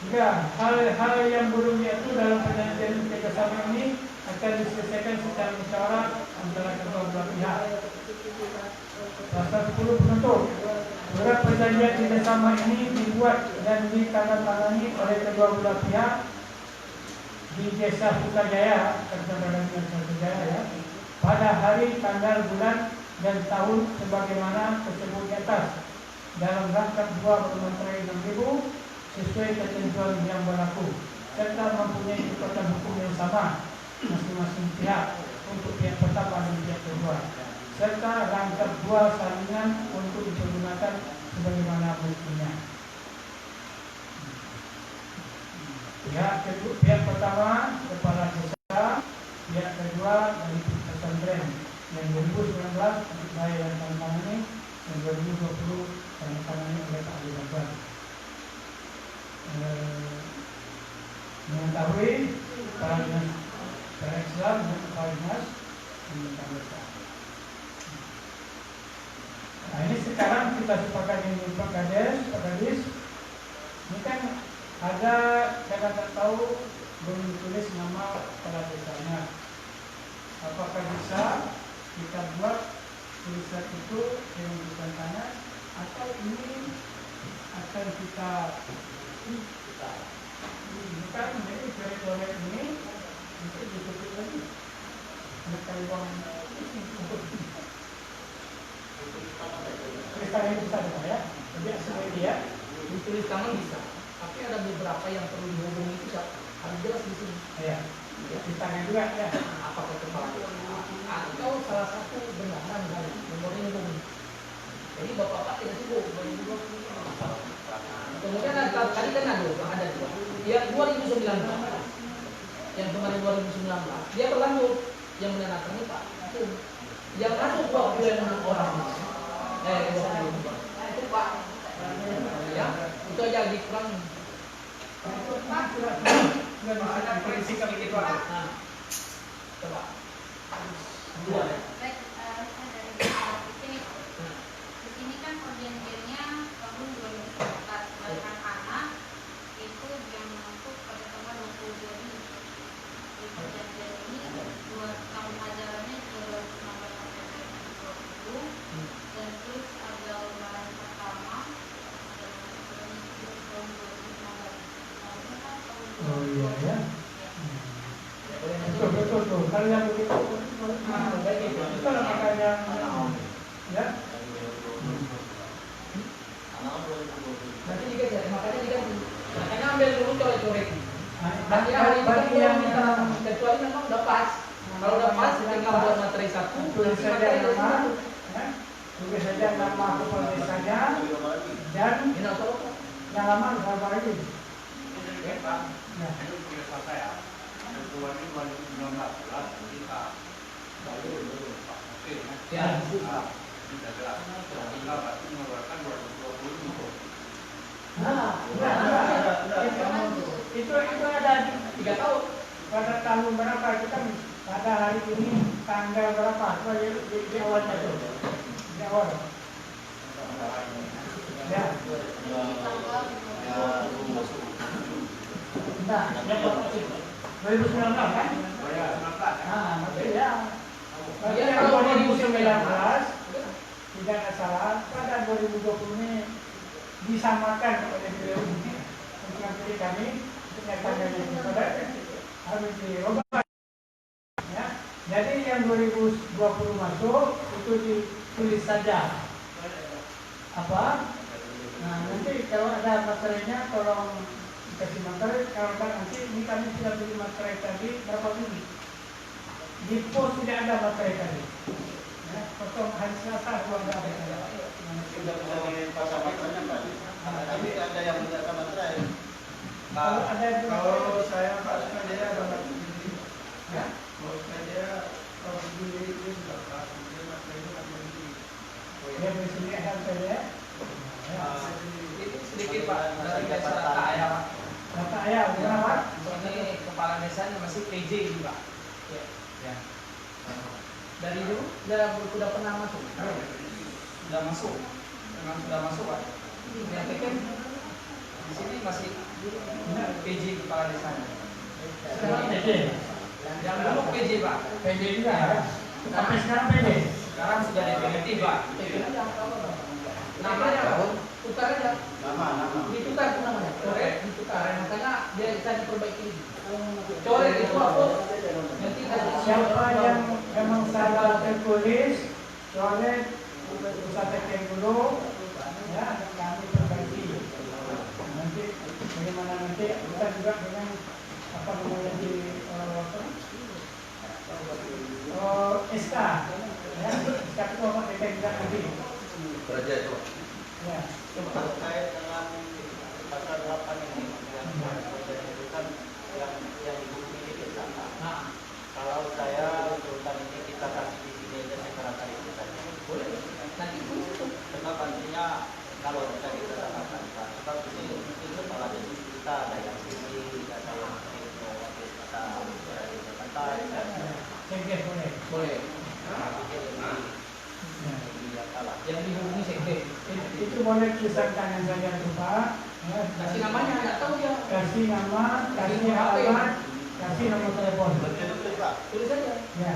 3. Hal-hal yang belum diatur dalam perjanjian kerjasama ini akan diselesaikan secara musyawarah antara kedua belah pihak. Pasal 10 penutup. Surat perjanjian kerjasama ini dibuat dan ditandatangani oleh kedua belah pihak di Desa Putrajaya, Kecamatan Putrajaya, ya, pada hari, tanggal, bulan, dan tahun sebagaimana tersebut di atas dalam rangkap 2 bermaterai 6.000 sesuai ketentuan yang berlaku, serta mempunyai kekuatan hukum yang sama masing-masing pihak untuk pihak pertama dan pihak kedua, serta rangkap 2 salinan untuk dipergunakan sebagaimana buktinya. Pihak pertama kepala desa, pihak kedua dari pesantren yang 2019 untuk saya yang tantangannya, dan 2020 tantangannya oleh Pak Ali Bakar. Mengetahui para dinas para Islam dan para dinas tentang desa. Nah, ini sekarang kita sepakati dengan Pak Kades, Pak Kadis. Ini kan ada, saya tak tahu belum ditulis nama kepala desanya. Apakah bisa kita buat tulisan itu yang bukan tanah, atau ini akan kita bukan menjadi proyek ini untuk ditutup lagi. Mereka uang tulisan ini bisa ya, jadi asal dia Ditulis tangan bisa, tapi ada beberapa yang perlu dihubungi itu harus jelas di sini. ya, di tangan juga ya. Apakah kepala atau salah satu benaran dari memori hubungi. Jadi bapak-bapak tidak sibuk, kemudian tadi kan ada dua. Yang 2019, yang kemarin 2019, dia berlanjut yang menandatangani Pak. Yang masuk 26 orang. 22. Itu Pak. Ya, itu aja dikurangi. Ada prinsip kami itu Pak. Nah, coba. Dua ya. Baik, saya dari di sini kan perjanjiannya tahun 2014, bahkan anak itu yang masuk pada tanggal 22 Juni. Di perjanjian ini 2 tahun ajarannya 2019 sampai 2020, dan terus ada lembaran pertama dan tahun 2019. Harusnya kan tahun 2020. Oh iya ya. Betul tuh. Kalau yang begitu itu lah makanya ya. Nanti diganti, makanya ambil dulu coret-coret. Nanti hari ini Bagi kan yang minta kecuali memang udah pas. Kalau udah pas, tinggal buat materi satu, tulis nanti saja materi dari nama, satu. ya. Tulis saja nama kepala desanya dan Ini apa? yang lama berapa lagi? Ya Pak, Ya. itu tulisan saya. Ketua ini 2019 kita baru Pak Oke. Ya. Tidak jelas. Tinggal berarti mengeluarkan 2020. Nah, itu ada di 3 tahun. pada tahun berapa kita pada hari ini tanggal berapa? Di awalnya tuh. Di awal. Ya. Nah, yang 2019 kan? 2019 ya. Nah, berarti ya. Berarti Ya, yang kalau 2019 tidak ada salah, pada 2020 ini disamakan oleh beliau ini untuk nanti kami untuk tanggalnya pada harus dirubah. Ya. Jadi yang 2020 masuk itu ditulis saja apa? Nah nanti kalau ada materinya tolong dikasih materi. Kalau enggak nanti ini kami sudah beli materi tadi berapa biji? Di pos tidak ada materi tadi. Ya, potong hari Selasa dua ada. Sudah bisa dipasang materainya Pak. Tapi ada yang tidak ada materai. Kalau ada Kalau saya Pak dia ada materi. ya, Kalau saya kalau dulu itu sudah Pak, dia materi itu kan begini. dia bersini ada saya. Itu sedikit Pak dari desa data ya Pak. Data ayah berapa? Ini kepala desanya masih PJ ini Pak. Ya. Ya. Dari dulu sudah pernah masuk. Sudah masuk. Memang sudah masuk Pak. Yang Teken di sini masih PJ kepala desanya. Sekarang PD. Yang dulu PJ Pak. PD juga ya. Sampai sekarang PD. Sekarang sudah definitif Pak. Namanya tukar aja. Nama. Ditukar itu namanya. Coret ditukar. Makanya dia bisa diperbaiki. Coret itu apa? Nanti Siapa yang memang salah tertulis, coret, usah tekan dulu, ya, kami perbaiki. Nanti bagaimana nanti kita juga dengan apa namanya di SK, ya, SK itu apa tekan juga nanti. Kerja itu. Ya. Terkait dengan pasal 8 ini yang ibu ini kita. Kalau saya urutan ini kita kasih di sini aja sekarang kali itu saja. Boleh. Nanti itu. Sebab artinya kalau kita dapatkan, sebab ini mungkin kepala desa kita ada yang tinggi, ada yang kita dari Jakarta. Sekdes boleh. Boleh. Yang dihubungi sekdes. Itu boleh tulisan tangan saja tuh Pak. Ya, Kasih namanya, nggak tahu dia. kasih nama, kasih alamat, kasih nomor telepon. Tulis saja. Ya.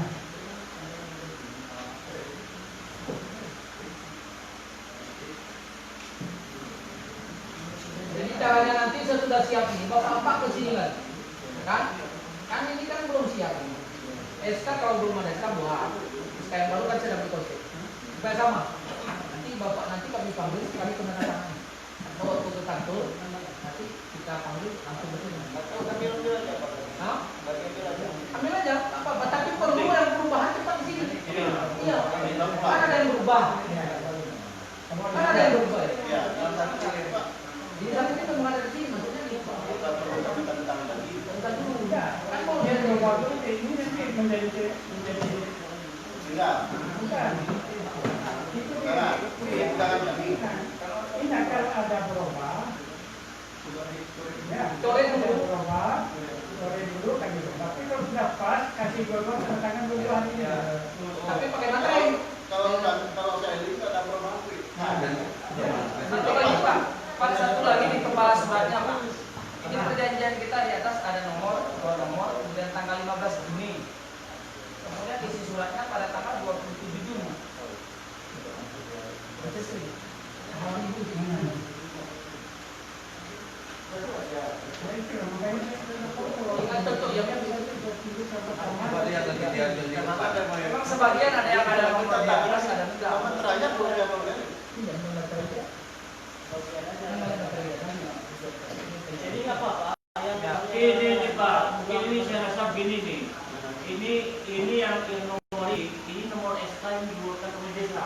Jadi caranya nanti sesudah siap ini, bapak ke sini lagi, kan? Kan ini kan belum siap. SK kalau belum ada SK buat. SK yang baru kan sedang diproses. Supaya sama. Nanti bapak nanti kami panggil, kami menandatangani. Atau waktu ke kantor, nanti kita panggil langsung ke sini. Hah? Ambil aja. Apa? Tapi perlu yang perubahan cepat di sini. Iya. Kan ada yang berubah. Kan ada yang berubah. Ya, dalam satu kali Pak. Jadi satu kita menghadap ke sini, maksudnya gitu. Kita perlu tentang lagi. Bentar dulu. Kan mau dia berubah dulu, ini nanti menjadi Enggak. bukan. Itu Karena dia. jangan kami. Ini akan ada berubah. Ya, Coret dulu. ada berubah. Coret dulu kan gitu. Tapi kalau sudah pas, kasih berubah tanda tangan dulu hari ini. Tapi pakai materai. Kalau saya lihat ada perubahan. Satu lagi Pak, pada satu lagi di kepala sebatnya Pak. Ini perjanjian kita di atas ada nomor, dua nomor, kemudian tanggal 15 Juni. Kemudian isi suratnya pada tanggal 27 Juni. Registry. Hari itu gimana? Ingat contoh yang bisa Memang memang sebagian ada yang ada nomor di atas, ada enggak. Meteranya belum ya Pak. Jadi nggak apa-apa. Ini Pak, ini saya rasa gini nih. Ini yang nomor ini nomor SK yang dibuatkan oleh desa.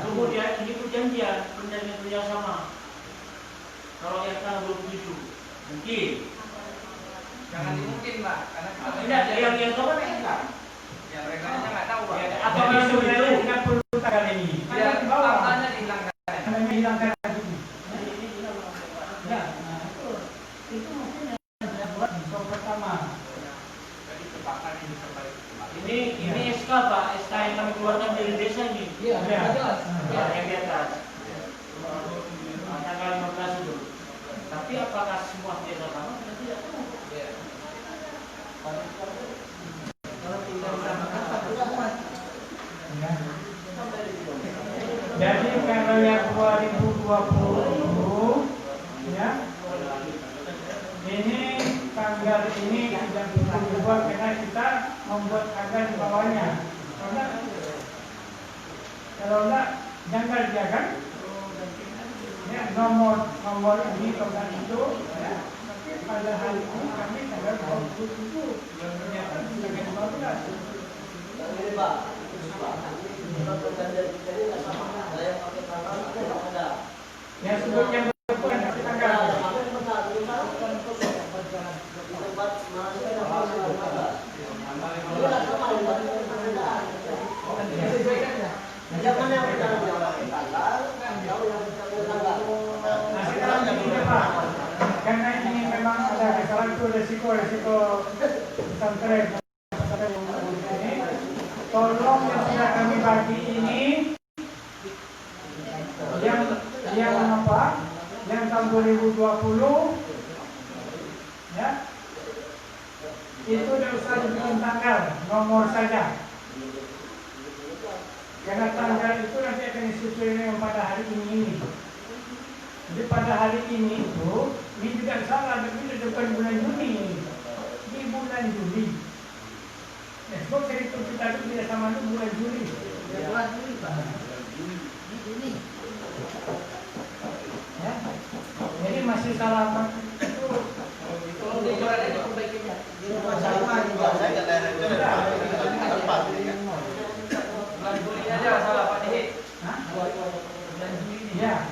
Kemudian ini perjanjian kerjasama. Kalau yang tanggal 27 mungkin. Jangan dimungkin Pak, karena kita Tidak, yang kapan SK? yang mereka nggak tahu Pak. Apa yang sebenarnya tidak perlu tanggal ini? Biar Di bawah. faktanya dihilangkan. Karena menghilangkan lagi. Ya, nah itu mungkin yang saya buat yang pertama. Ini SK Pak, SK yang kami keluarkan dari desa ini. Iya, jelas. Ya, yang di atas. Tanggal 15 itu. Tapi apakah semua desa sama? Kita tidak tahu. Kalau kita Ya. Jadi kalau yang 2020 ya ini tanggal ini tidak bisa dibuat karena kita membuat tanggal di bawahnya. Kalau enggak janggal dia kan? Ya, nomor ini tanggal itu ya. Tapi pada hari ini kami tanggal 27 ternyata tanggal 15. Ini Pak, perjanjian kita ini nggak sama. Ada yang pakai tanggal, ada yang ada. Ya sebutnya betul kan tanggal. Jangan yang tanggal, Nah sekarang begini Pak, karena ini memang ada kesalahan itu resiko pesantren ini, tolong yang sudah kami bagi ini yang apa? Yang tahun 2020 ya itu tidak usah dibikin tanggal, nomor saja. Karena tanggal itu nanti akan disesuaikan pada hari ini. Jadi pada hari ini itu, ini tidak salah, tapi itu bukan bulan Juni, di bulan Juli. Sebab cerita kita itu tidak sama itu mulai Juli. Bulan Juli, Pak. Ini Juni. Ya. Jadi masih salah Pak. Itu Kalau di bulan itu perbaikinya. Saya ke daerah itu ada tempat ya. Bulan Juli aja salah Pak Dehi. Hah? Bulan Juli ini. Ya.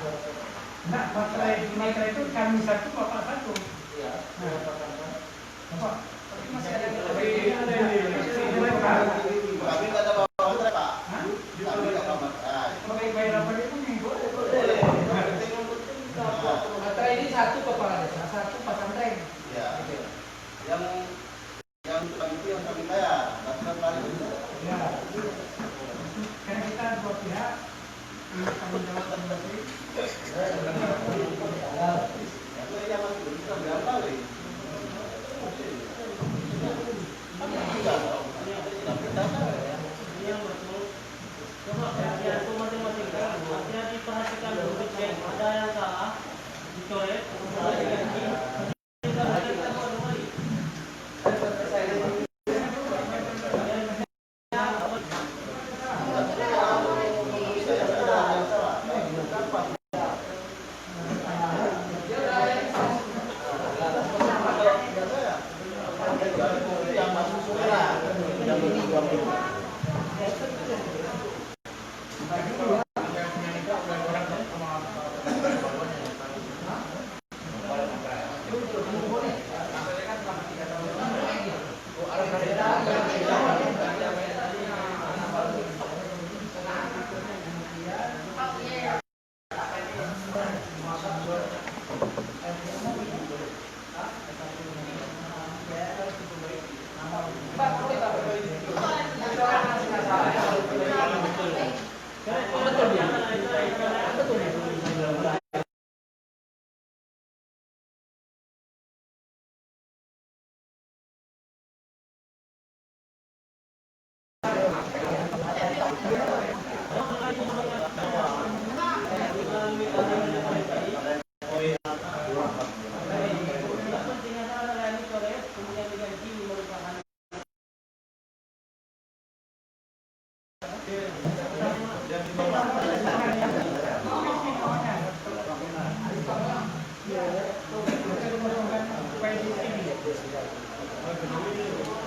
Enggak, materai itu kami satu, Bapak satu. Iya. Nah, Bapak. Tapi masih ada yang Tapi lebih. ada yang Kami nggak ada bawa materai Pak. Hah? Kami nggak bawa materai. Pakai bayar apa itu nih? Boleh. Boleh. Materai ini satu kepala desa, satu pesantren. Ya. Yang tukang itu yang kami bayar. Batasan paling itu. Ya. Karena kita dua pihak tanggung jawab masing-masing. Yang masih bisa berapa kali? Yang betul. Coba perhatian itu masing-masing kan. Hati-hati perhatikan dulu cek. Ada yang salah dicoret, ada diganti. Kita mau kembali.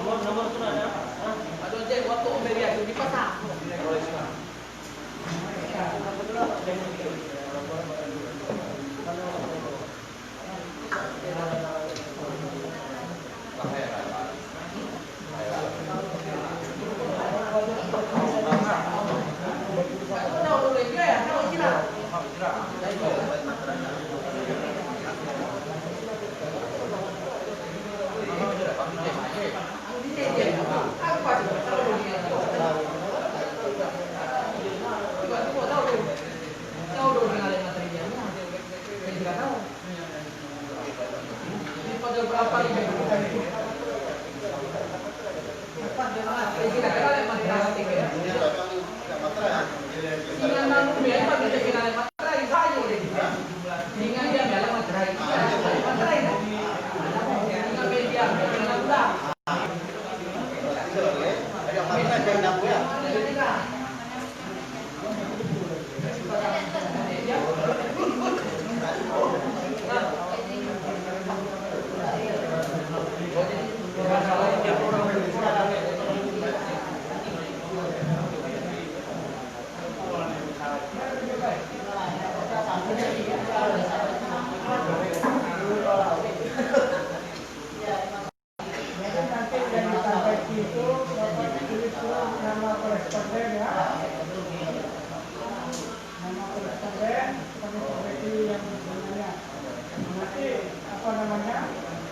Nomor itu ada. Ada aja waktu Omelia itu dipasang.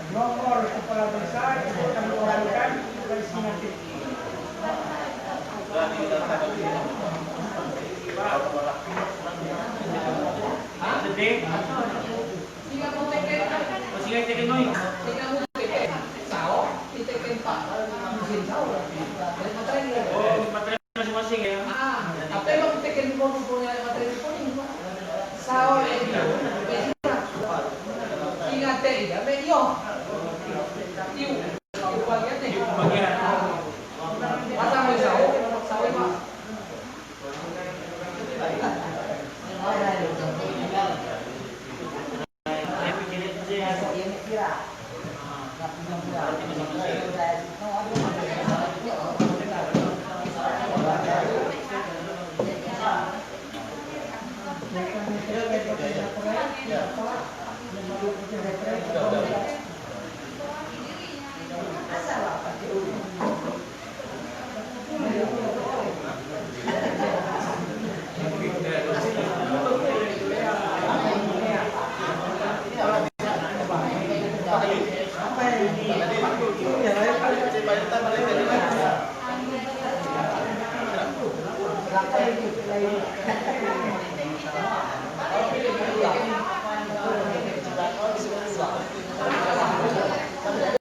Nomor kepala desa itu kami uraikan dari Singapura. Masing-masing ya. Apa yang mau tekan punya materi pun sao ingat ya medio bagian Silakan.